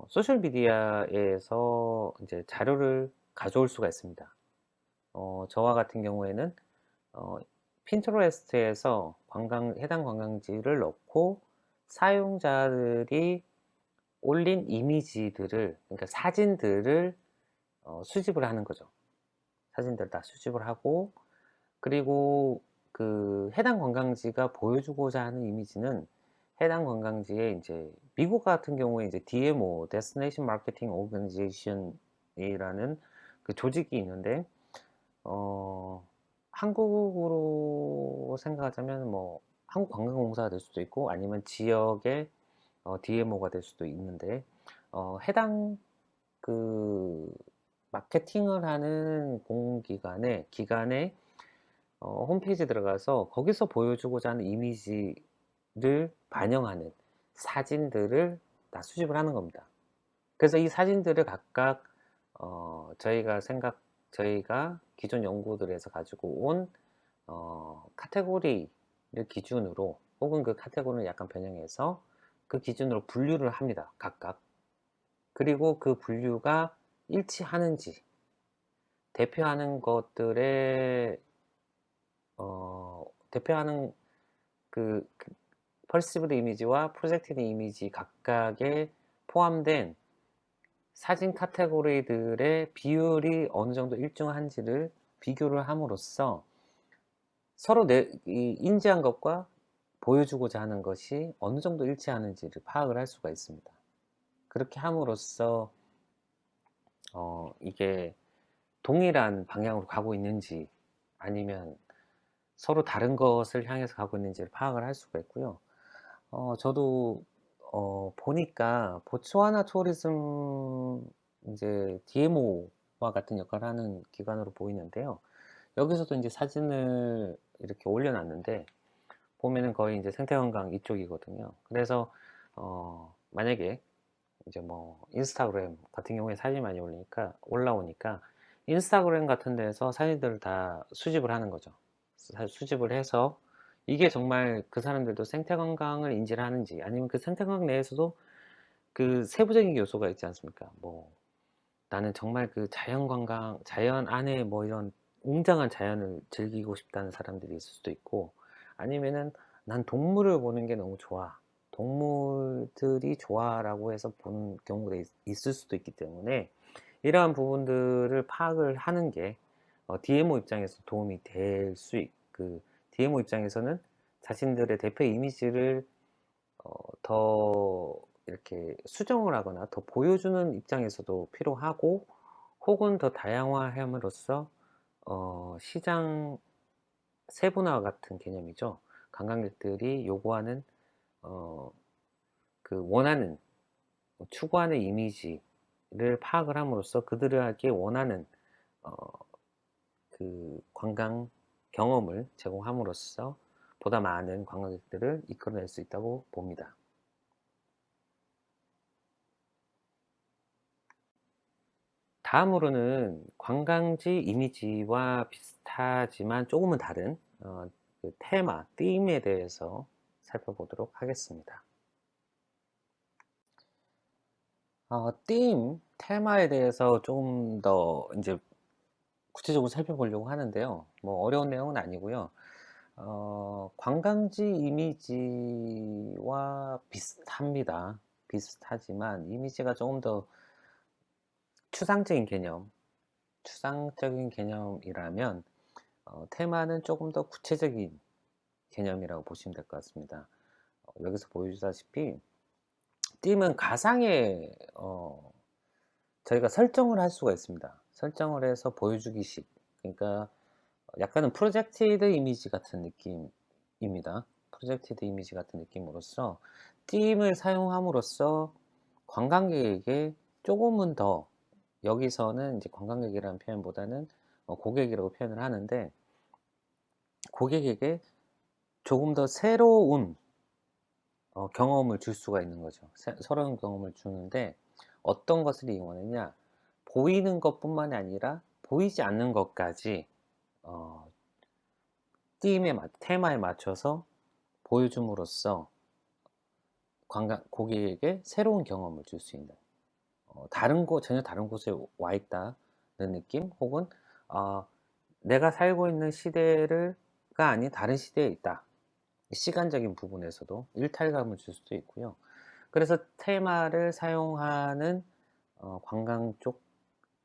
소셜 미디어에서 인제 자료를 가져올 수가 있습니다. 저와 같은 경우에는 어 핀터레스트에서 해당 관광지를 넣고 사용자들이 올린 이미지들을 그러니까 사진들을 수집을 하는 거죠. 사진들을 다 수집을 하고 그리고 그 해당 관광지가 보여주고자 하는 이미지는 해당 관광지에 인제 미국 같은 경우에 이제 DMO Destination Marketing Organization 이라는 그 조직이 있는데 어 한국으로 생각하자면 뭐 한국관광공사가 될 수도 있고 아니면 지역의 DMO가 될 수도 있는데 해당 그 마케팅을 하는 공공기관의 기관의 홈페이지에 들어가서 거기서 보여주고자 하는 이미지를 반영하는 사진들을 다 수집을 하는 겁니다. 그래서 이 사진들을 각각 저희가 기존 연구들에서 가지고 온 카테고리를 기준으로 혹은 그 카테고리를 약간 변형해서 그 기준으로 분류를 합니다, 각각. 그리고 그 분류가 일치하는지 대표하는 것들의 대표하는 그 perceived 이미지와 projected 이미지 각각에 포함된 사진 카테고리들의 비율이 어느 정도 일정한지를 비교를 함으로써 서로 인지한 것과 보여주고자 하는 것이 어느 정도 일치하는지를 파악을 할 수가 있습니다. 그렇게 함으로써 이게 동일한 방향으로 가고 있는지 아니면 서로 다른 것을 향해서 가고 있는지를 파악을 할 수가 있고요. 저도 보니까 보츠와나 투어리즘 인제 DMO와 같은 역할을 하는 기관으로 보이는데요. 여기서도 인제 사진을 이렇게 올려 놨는데 보면은 거의 인제 생태관광 이쪽이거든요. 그래서 만약에 이제 뭐 인스타그램 같은 경우에 사진이 많이 올라오니까 인스타그램 같은 데서 사진들을 다 수집을 하는 거죠. 수집을 해서 이게 정말 그 사람들도 생태 관광을 인지를 하는지 아니면 그 생태 관광 내에서도 그 세부적인 요소가 있지 않습니까? 뭐 나는 정말 그 자연 관광 자연 안에 뭐 이런 웅장한 자연을 즐기고 싶다는 사람들이 있을 수도 있고 아니면은 '난 동물을 보는 게 너무 좋아. 동물들이 좋아라고 해서 보는 경우가 있을 수도 있기 때문에 이러한 부분들을 파악을 하는 게 DMO 입장에서 도움이 될 수 그 DMO 입장에서는 자신들의 대표 이미지를 더 이렇게 수정을 하거나 더 보여주는 입장에서도 필요하고, 혹은 더 다양화함으로써 시장 세분화와 같은 개념이죠. 관광객들이 요구하는 어, 그 원하는 추구하는 이미지를 파악을 함으로써 그들에게 원하는 어, 그 관광 경험을 제공함으로써 보다 많은 관광객들을 이끌어낼 수 있다고 봅니다. 다음으로는 관광지 이미지와 비슷하지만 조금은 다른 그 테마, 띠임에 대해서 살펴보도록 하겠습니다. 테마에 대해서 조금 더 이제 구체적으로 살펴보려고 하는데요. 뭐 어려운 내용은 아니고요. 관광지 이미지와 비슷합니다. 비슷하지만 이미지가 조금 더 추상적인 개념, 추상적인 개념이라면 테마는 조금 더 구체적인 개념이라고 보시면 될 것 같습니다. 여기서 보여주다시피 띠은 가상의 저희가 설정을 할 수가 있습니다. 설정을 해서 보여주기식. 그러니까 약간은 프로젝티드 이미지 같은 느낌입니다. 프로젝티드 이미지 같은 느낌으로써 띠임을 사용함으로써 관광객에게 조금은 더, 여기서는 이제 관광객이라는 표현보다는 고객이라고 표현을 하는데, 고객에게 조금 더 새로운 경험을 줄 수가 있는 거죠. 새로운 경험을 주는데 어떤 것을 이용하느냐, 보이는 것뿐만이 아니라 보이지 않는 것까지 어, 테마에 맞춰서 보여줌으로써 고객에게 새로운 경험을 줄 수 있는, 전혀 다른 곳에 와 있다는 느낌, 혹은 어, 내가 살고 있는 시대가 아닌 다른 시대에 있다, 시간적인 부분에서도 일탈감을 줄 수도 있고요. 그래서 테마를 사용하는 관광 쪽,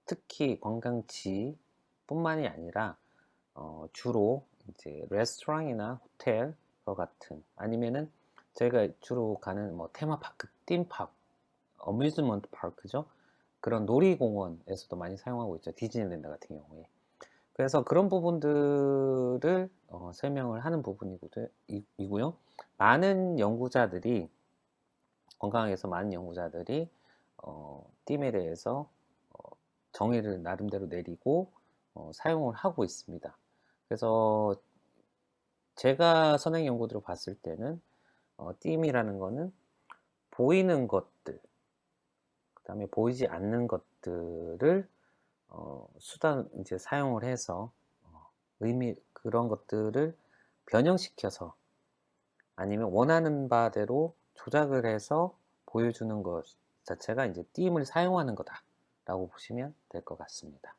특히 관광지 뿐만이 아니라 주로 이제 레스토랑이나 호텔과 같은, 아니면은 저희가 주로 가는 뭐 테마파크, 띵파크, 어뮤즈먼트 파크죠. 그런 놀이공원에서도 많이 사용하고 있죠. 디즈니랜드 같은 경우에. 그래서 그런 부분들을 설명을 하는 부분이고요. 많은 연구자들이, 건강학에서 많은 연구자들이 띠에 대해서 어, 정의를 나름대로 내리고 사용을 하고 있습니다. 그래서 제가 선행 연구들을 봤을 때는 띠임이라는 거는 보이는 것들, 그 다음에 보이지 않는 것들을 수단 이제 사용을 해서 그런 것들을 변형시켜서, 아니면 원하는 바대로 조작을 해서 보여주는 것 자체가 이제 띠임을 사용하는 거다라고 보시면 될 것 같습니다.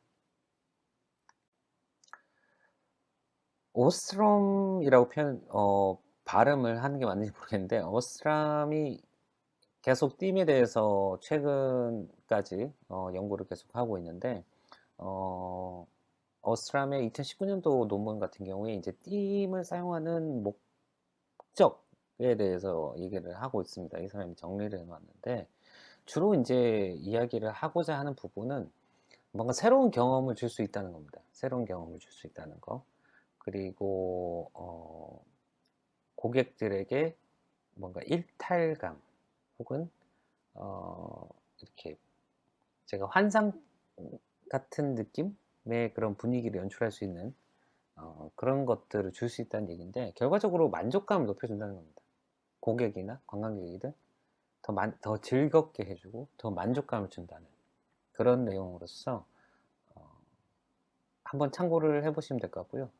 오스트롬이라고 발음을 하는 게 맞는지 모르겠는데, 오스트롬이 계속 띠임에 대해서 최근까지 연구를 계속 하고 있는데, 오스트롬의 2019년도 논문 같은 경우에 이제 띠임을 사용하는 목적에 대해서 얘기를 하고 있습니다. 이 사람이 정리를 해놨는데, 주로 이제 이야기를 하고자 하는 부분은 뭔가 새로운 경험을 줄 수 있다는 겁니다. 새로운 경험을 줄 수 있다는 거. 그리고 고객들에게 뭔가 일탈감, 혹은 이렇게 제가 환상 같은 느낌의 그런 분위기를 연출할 수 있는 그런 것들을 줄 수 있다는 얘기인데, 결과적으로 만족감을 높여준다는 겁니다. 고객이나 관광객이든 더 즐겁게 해주고 더 만족감을 준다는 그런 내용으로서 한번 참고를 해보시면 될 것 같고요.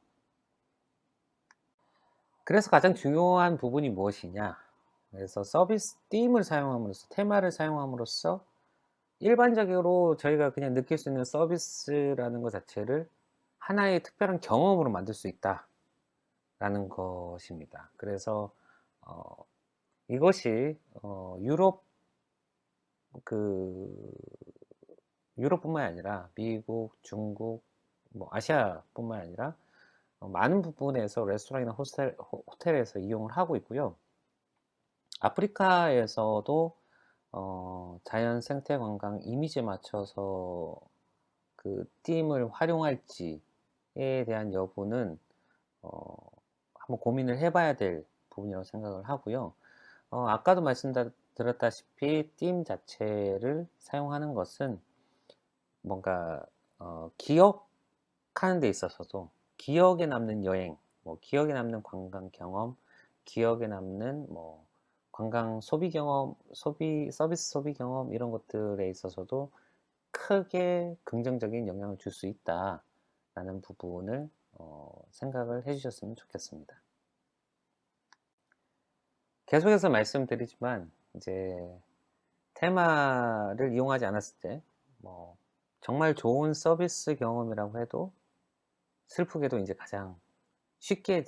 그래서 가장 중요한 부분이 무엇이냐, 그래서 서비스 띠임을 사용함으로써, 테마를 사용함으로써 일반적으로 저희가 그냥 느낄 수 있는 서비스라는 것 자체를 하나의 특별한 경험으로 만들 수 있다라는 것입니다. 그래서 이것이 그 유럽뿐만이 아니라 미국, 중국, 뭐 아시아뿐만 아니라 많은 부분에서 레스토랑이나 호텔에서 이용을 하고 있고요. 아프리카에서도 자연 생태 관광 이미지에 맞춰서 그 띠임을 활용할지에 대한 여부는 한번 고민을 해봐야 될 부분이라고 생각을 하고요. 아까도 말씀드렸다시피 띠임 자체를 사용하는 것은 뭔가 기억하는 데 있어서도 기억에 남는 여행, 뭐 기억에 남는 관광 경험, 기억에 남는 뭐 관광 소비 경험, 서비스 소비 경험 이런 것들에 있어서도 크게 긍정적인 영향을 줄 수 있다라는 부분을 생각을 해주셨으면 좋겠습니다. 계속해서 말씀드리지만 이제 테마를 이용하지 않았을 때 뭐 정말 좋은 서비스 경험이라고 해도 슬프게도 이제 가장 쉽게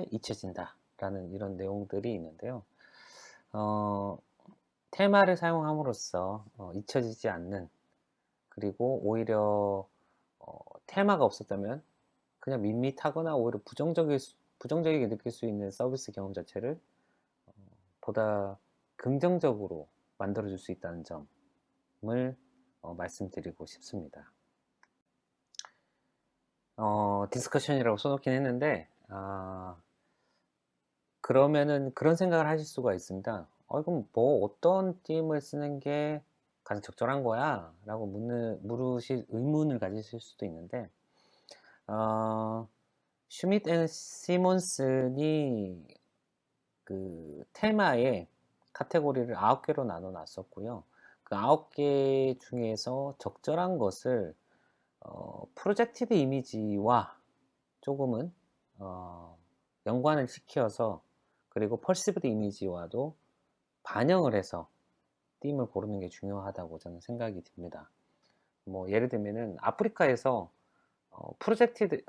잊혀진다라는 이런 내용들이 있는데요. 어, 테마를 사용함으로써 잊혀지지 않는, 그리고 오히려 테마가 없었다면 그냥 밋밋하거나 오히려 부정적이게 느낄 수 있는 서비스 경험 자체를 보다 긍정적으로 만들어줄 수 있다는 점을 말씀드리고 싶습니다. 디스커션이라고 써놓긴 했는데, 그러면은 그런 생각을 하실 수가 있습니다. 그럼 뭐 어떤 띠임을 쓰는 게 가장 적절한 거야? 라고 물으실 의문을 가지실 수도 있는데, 어, 슈밋 앤 시몬슨이 그 테마의 카테고리를 9개로 나눠 놨었고요. 그 9개 중에서 적절한 것을 프로젝티드 이미지와 조금은 연관을 시켜서, 그리고 펄시브드 이미지와도 반영을 해서 띠임을 고르는 게 중요하다고 저는 생각이 듭니다. 뭐 예를 들면은 아프리카에서 프로젝티드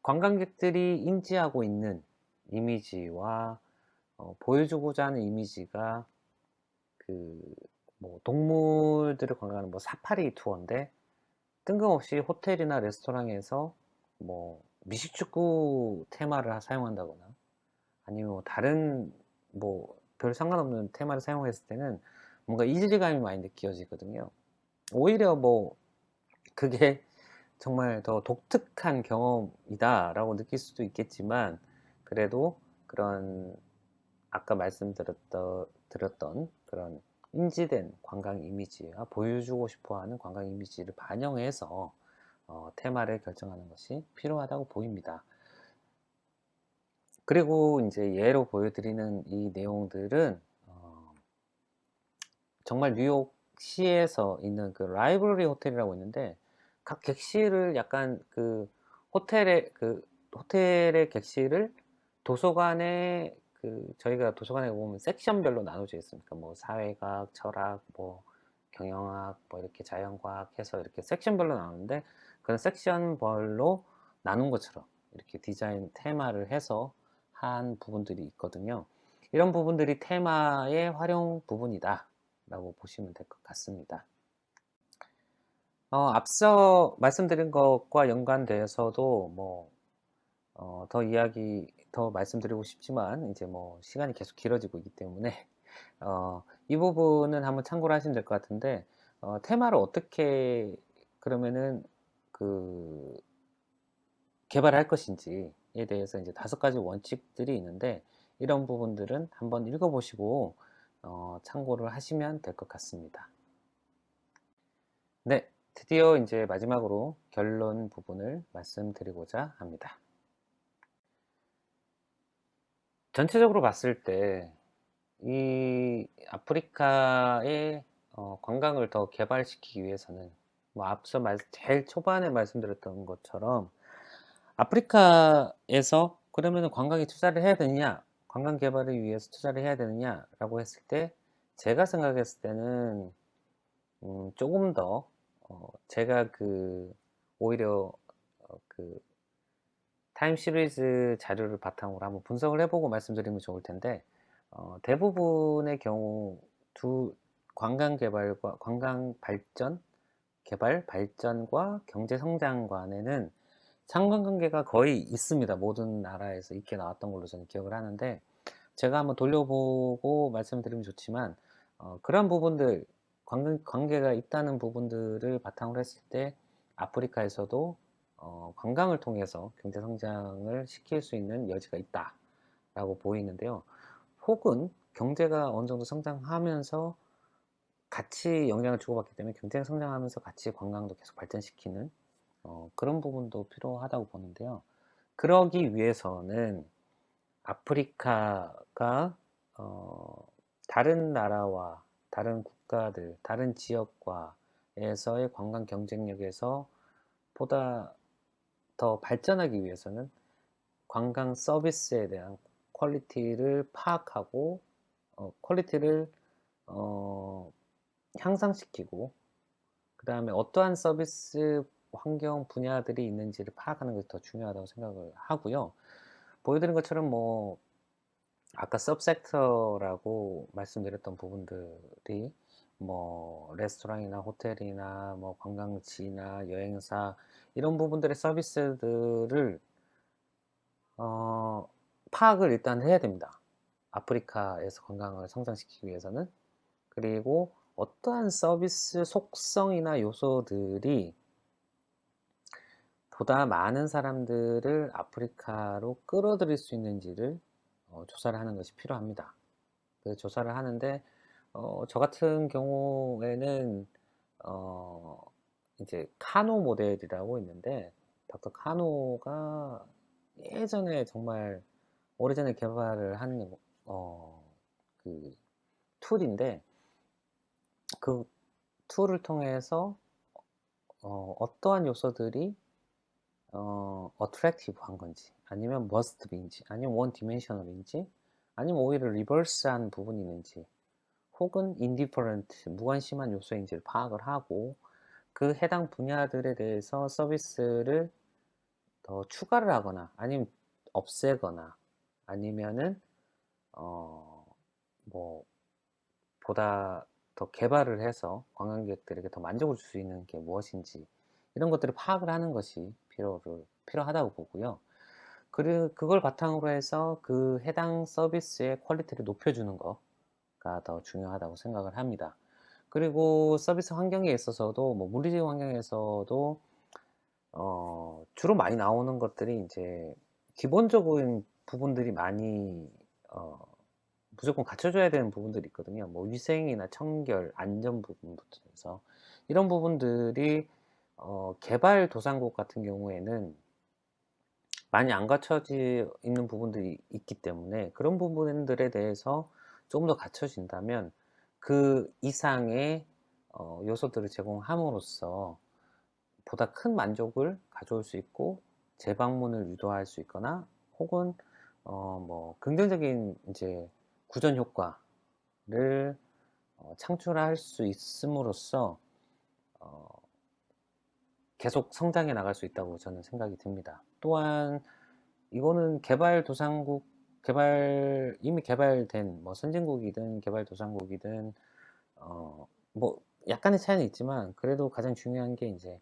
관광객들이 인지하고 있는 이미지와 보여주고자 하는 이미지가 그 뭐 동물들을 관광하는 뭐 사파리 투어인데, 뜬금없이 호텔이나 레스토랑에서 뭐 미식축구 테마를 사용한다거나 아니면 뭐 다른 뭐 별 상관없는 테마를 사용했을 때는 뭔가 이질감이 많이 느껴지거든요. 오히려 뭐 그게 정말 더 독특한 경험이다라고 느낄 수도 있겠지만, 그래도 그런 아까 드렸던 그런 인지된 관광 이미지와 보여주고 싶어하는 관광 이미지를 반영해서 테마를 결정하는 것이 필요하다고 보입니다. 그리고 이제 예로 보여드리는 이 내용들은 정말 뉴욕시에서 있는 그 라이브러리 호텔이라고 있는데, 각 객실을 약간 호텔의 객실을 도서관에 저희가 도서관에 보면 섹션별로 나눠져 있습니다. 뭐 사회학, 철학, 뭐 경영학, 뭐 이렇게 자연과학 해서 이렇게 섹션별로 나누는데, 그런 섹션별로 나눈 것처럼 이렇게 디자인 테마를 해서 한 부분들이 있거든요. 이런 부분들이 테마의 활용 부분이다 라고 보시면 될 것 같습니다. 앞서 말씀드린 것과 연관되어서도 뭐 더 말씀드리고 싶지만 이제 뭐 시간이 계속 길어지고 있기 때문에 이 부분은 한번 참고를 하시면 될 것 같은데, 테마를 어떻게 그러면은 그 개발할 것인지에 대해서 이제 5가지 원칙들이 있는데, 이런 부분들은 한번 읽어보시고 참고를 하시면 될 것 같습니다. 네, 드디어 이제 마지막으로 결론 부분을 말씀드리고자 합니다. 전체적으로 봤을 때 이 아프리카의 관광을 더 개발시키기 위해서는 뭐 앞서 제일 초반에 말씀드렸던 것처럼 아프리카에서 그러면 관광에 투자를 해야 되느냐, 관광 개발을 위해서 투자를 해야 되느냐라고 했을 때, 제가 생각했을 때는 조금 더 제가 오히려 그 타임 시리즈 자료를 바탕으로 한번 분석을 해보고 말씀드리면 좋을 텐데, 대부분의 경우 두 관광 발전과 경제 성장 간에는 상관관계가 거의 있습니다. 모든 나라에서 있게 나왔던 걸로 저는 기억을 하는데, 제가 한번 돌려보고 말씀드리면 좋지만 그런 부분들, 관계가 있다는 부분들을 바탕으로 했을 때 아프리카에서도 관광을 통해서 경제 성장을 시킬 수 있는 여지가 있다라고 보이는데요. 혹은 경제가 어느 정도 성장하면서 같이 영향을 주고받기 때문에 경제가 성장하면서 같이 관광도 계속 발전시키는 그런 부분도 필요하다고 보는데요. 그러기 위해서는 아프리카가 다른 나라와 다른 국가들, 다른 지역과에서의 관광 경쟁력에서 보다 더 발전하기 위해서는 관광 서비스에 대한 퀄리티를 파악하고 퀄리티를 어, 향상시키고, 그 다음에 어떠한 서비스 환경 분야들이 있는지를 파악하는 것이 더 중요하다고 생각을 하고요. 보여드린 것처럼 뭐 아까 서브섹터라고 말씀드렸던 부분들이 뭐 레스토랑이나 호텔이나 뭐 관광지나 여행사, 이런 부분들의 서비스들을 어, 파악을 일단 해야 됩니다. 아프리카에서 관광을 성장시키기 위해서는. 그리고 어떠한 서비스 속성이나 요소들이 보다 많은 사람들을 아프리카로 끌어들일 수 있는지를 조사를 하는 것이 필요합니다. 그 조사를 하는데 저 같은 경우에는 어, 이제 카노 모델이라고 있는데, 닥터 카노가 예전에 정말 오래전에 개발을 한 그 툴인데, 그 툴을 통해서 어떠한 요소들이 attractive한 건지, 아니면 must be인지, 아니면 one dimensional인지, 아니면 오히려 리버스한 부분이 있는지, 혹은 indifferent 무관심한 요소인지를 파악을 하고, 그 해당 분야들에 대해서 서비스를 더 추가를 하거나 아니면 없애거나, 아니면은 어, 뭐 보다 더 개발을 해서 관광객들에게 더 만족을 줄 수 있는 게 무엇인지, 이런 것들을 파악을 하는 것이 필요하다고 보고요. 그리고 그걸 바탕으로 해서 그 해당 서비스의 퀄리티를 높여주는 거가 더 중요하다고 생각을 합니다. 그리고 서비스 환경에 있어서도 뭐 물리적 환경에서도 주로 많이 나오는 것들이 이제 기본적인 부분들이 많이 무조건 갖춰줘야 되는 부분들이 있거든요. 뭐 위생이나 청결, 안전 부분부터 해서 이런 부분들이 개발도상국 같은 경우에는 많이 안 갖춰져 있는 부분들이 있기 때문에, 그런 부분들에 대해서 조금 더 갖춰진다면 그 이상의 요소들을 제공함으로써 보다 큰 만족을 가져올 수 있고 재방문을 유도할 수 있거나, 혹은 뭐 긍정적인 이제 구전 효과를 창출할 수 있음으로써 어, 계속 성장해 나갈 수 있다고 저는 생각이 듭니다. 또한 이거는 이미 개발된 뭐 선진국이든 개발도상국이든 뭐 약간의 차이는 있지만, 그래도 가장 중요한 게 이제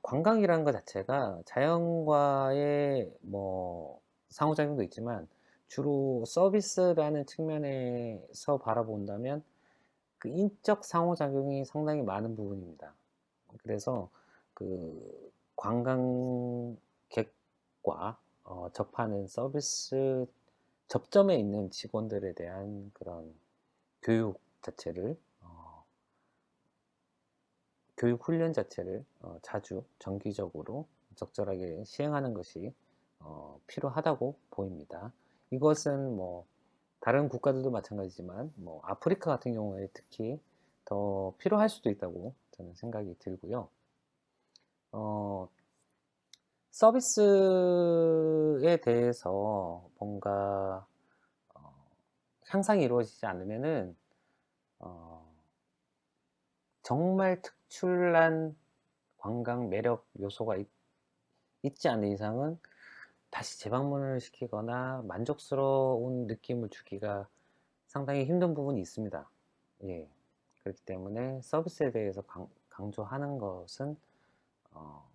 관광이라는 것 자체가 자연과의 뭐 상호작용도 있지만, 주로 서비스라는 측면에서 바라본다면 그 인적 상호작용이 상당히 많은 부분입니다. 그래서 그 관광객과 접하는 서비스 접점에 있는 직원들에 대한 그런 교육 자체를 교육 훈련 자체를 자주 정기적으로 적절하게 시행하는 것이 필요하다고 보입니다. 이것은 뭐 다른 국가들도 마찬가지지만 뭐 아프리카 같은 경우에 특히 더 필요할 수도 있다고 저는 생각이 들고요. 어, 서비스에 대해서 뭔가 향상이 이루어지지 않으면은 어, 정말 특출난 관광 매력 요소가 있지 않은 이상은 다시 재방문을 시키거나 만족스러운 느낌을 주기가 상당히 힘든 부분이 있습니다. 예. 그렇기 때문에 서비스에 대해서 강조하는 것은 어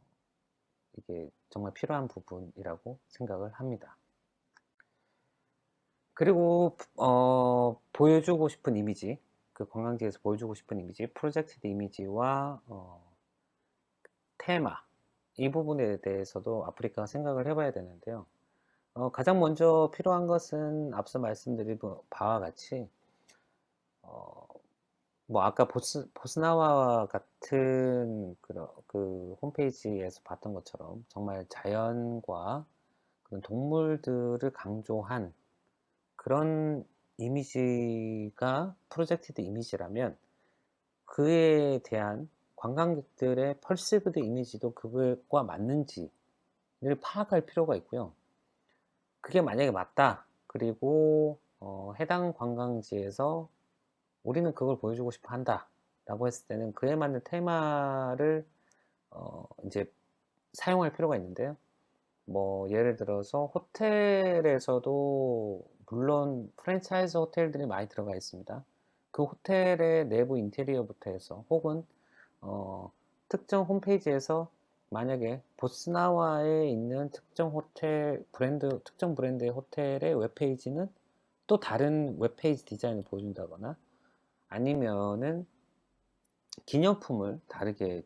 이게 정말 필요한 부분이라고 생각을 합니다. 그리고 보여주고 싶은 이미지, 그 관광지에서 보여주고 싶은 이미지, 프로젝티드 이미지와 테마, 이 부분에 대해서도 아프리카가 생각을 해 봐야 되는데요. 가장 먼저 필요한 것은 앞서 말씀드린 바와 같이 어 뭐 아까 보스나와 같은 그 홈페이지에서 봤던 것처럼 정말 자연과 그런 동물들을 강조한 그런 이미지가 프로젝티드 이미지라면 그에 대한 관광객들의 perceived 이미지도 그것과 맞는지를 파악할 필요가 있고요. 그게 만약에 맞다. 그리고 해당 관광지에서 우리는 그걸 보여주고 싶어 한다라고 했을 때는 그에 맞는 테마를 인제 사용할 필요가 있는데요. 뭐 예를 들어서 호텔에서도 물론 프랜차이즈 호텔들이 많이 들어가 있습니다. 그 호텔의 내부 인테리어부터 해서 혹은 어 특정 홈페이지에서 만약에 보스나와에 있는 특정 브랜드의 호텔의 웹페이지는 또 다른 웹페이지 디자인을 보여준다거나 아니면은 기념품을 다르게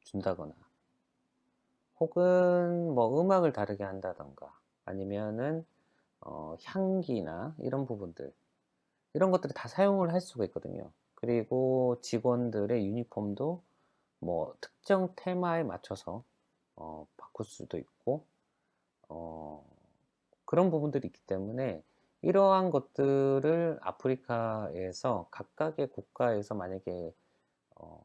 준다거나 혹은 뭐 음악을 다르게 한다든가 아니면은 향기나 이런 부분들 이런 것들을 다 사용을 할 수가 있거든요. 그리고 직원들의 유니폼도 뭐 특정 테마에 맞춰서 바꿀 수도 있고 어 그런 부분들이 있기 때문에 이러한 것들을 아프리카에서 각각의 국가에서 만약에 어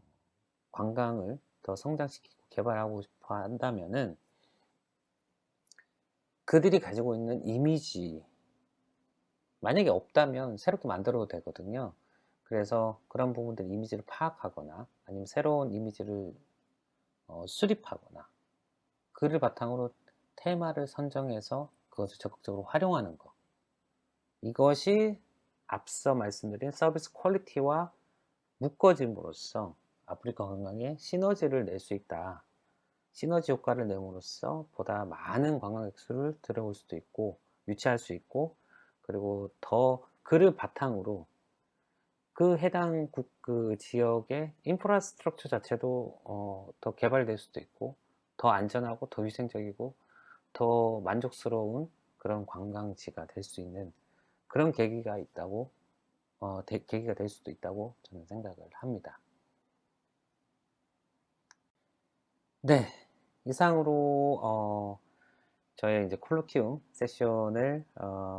관광을 더 성장시키고 개발하고 싶어 한다면은 그들이 가지고 있는 이미지 만약에 없다면 새롭게 만들어도 되거든요. 그래서 그런 부분들 이미지를 파악하거나 아니면 새로운 이미지를 수립하거나 그를 바탕으로 테마를 선정해서 그것을 적극적으로 활용하는 것. 이것이 앞서 말씀드린 서비스 퀄리티와 묶어짐으로써 아프리카 관광에 시너지를 낼 수 있다. 시너지 효과를 내므로써 보다 많은 관광객 수를 들어올 수도 있고 유치할 수 있고 그리고 더 그를 바탕으로 그 해당 그 지역의 인프라스트럭처 자체도 더 개발될 수도 있고 더 안전하고 더 위생적이고 더 만족스러운 그런 관광지가 될 수 있는 그런 계기가 있다고 계기가 될 수도 있다고 저는 생각을 합니다. 네, 이상으로 저의 이제 콜로키움 세션을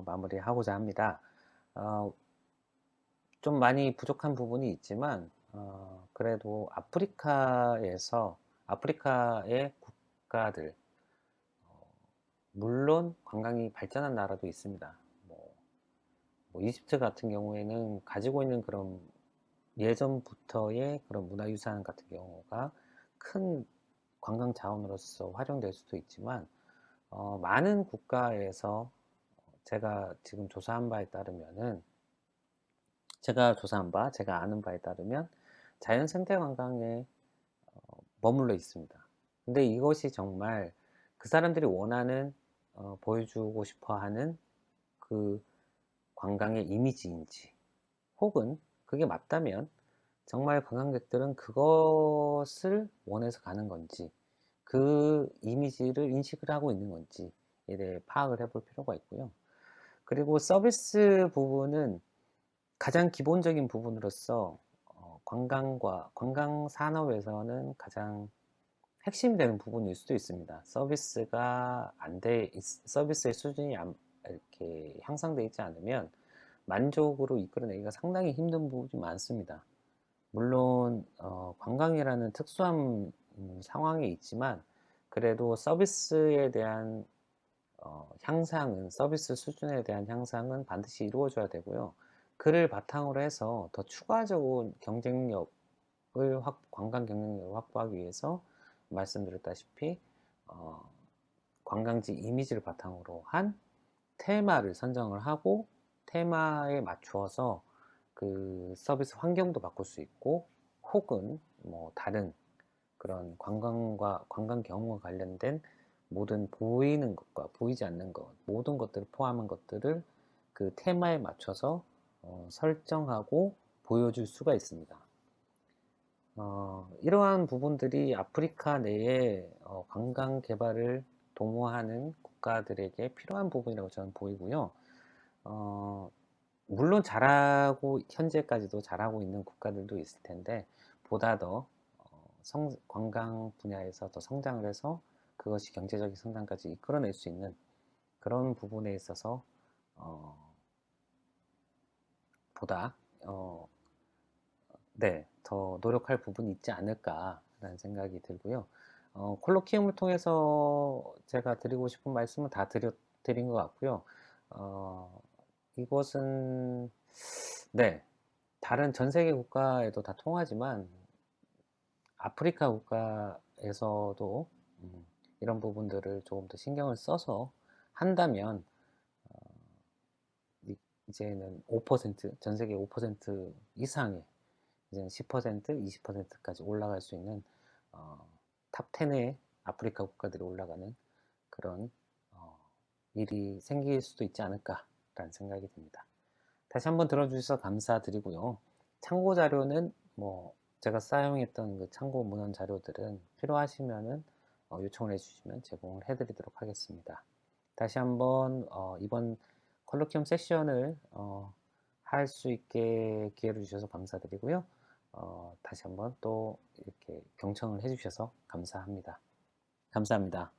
마무리하고자 합니다. 어, 좀 많이 부족한 부분이 있지만 그래도 아프리카의 국가들 물론 관광이 발전한 나라도 있습니다. 뭐, 뭐 이집트 같은 경우에는 가지고 있는 그런 예전부터의 그런 문화유산 같은 경우가 큰 관광 자원으로서 활용될 수도 있지만 많은 국가에서 제가 지금 조사한 바에 따르면은 제가 아는 바에 따르면 자연 생태 관광에 머물러 있습니다. 근데 이것이 정말 그 사람들이 원하는 보여주고 싶어 하는 그 관광의 이미지인지 혹은 그게 맞다면 정말 관광객들은 그것을 원해서 가는 건지 그 이미지를 인식을 하고 있는 건지에 대해 파악을 해볼 필요가 있고요. 그리고 서비스 부분은 가장 기본적인 부분으로서 관광 산업에서는 가장 핵심이 되는 부분일 수도 있습니다. 서비스의 수준이 이렇게 향상되어 있지 않으면 만족으로 이끌어내기가 상당히 힘든 부분이 많습니다. 물론 관광이라는 특수한 상황이 있지만 그래도 서비스에 대한 서비스 수준에 대한 향상은 반드시 이루어져야 되고요. 그를 바탕으로 해서 더 추가적인 관광 경쟁력을 확보하기 위해서 말씀드렸다시피 어, 관광지 이미지를 바탕으로 한 테마를 선정을 하고 테마에 맞추어서 그 서비스 환경도 바꿀 수 있고 혹은 뭐 다른 그런 관광과 관광 경험과 관련된 모든 보이는 것과 보이지 않는 것 모든 것들을 포함한 것들을 그 테마에 맞춰서 설정하고 보여줄 수가 있습니다. 이러한 부분들이 아프리카 내에 관광 개발을 도모하는 국가들에게 필요한 부분이라고 저는 보이고요. 어, 물론 잘하고 현재까지도 잘하고 있는 국가들도 있을 텐데 보다 더 관광 분야에서 더 성장을 해서 그것이 경제적인 성장까지 이끌어낼 수 있는 그런 부분에 있어서 어, 보다 네, 더 노력할 부분이 있지 않을까라는 생각이 들고요. 콜로키움을 통해서 제가 드리고 싶은 말씀은 다 드린 것 같고요. 어, 이것은 네, 다른 전 세계 국가에도 다 통하지만 아프리카 국가에서도 이런 부분들을 조금 더 신경을 써서 한다면 이제는 5%, 전 세계 5% 이상의 이제는 10%, 20%까지 올라갈 수 있는 탑 10의 아프리카 국가들이 올라가는 그런 어, 일이 생길 수도 있지 않을까라는 생각이 듭니다. 다시 한번 들어주셔서 감사드리고요. 참고 자료는 뭐 제가 사용했던 그 참고 문헌 자료들은 필요하시면은 요청을 해주시면 제공을 해드리도록 하겠습니다. 다시 한번 이번 컬러키움 세션을 할 수 있게 기회를 주셔서 감사드리고요. 다시 한번 또 이렇게 경청을 해주셔서 감사합니다. 감사합니다.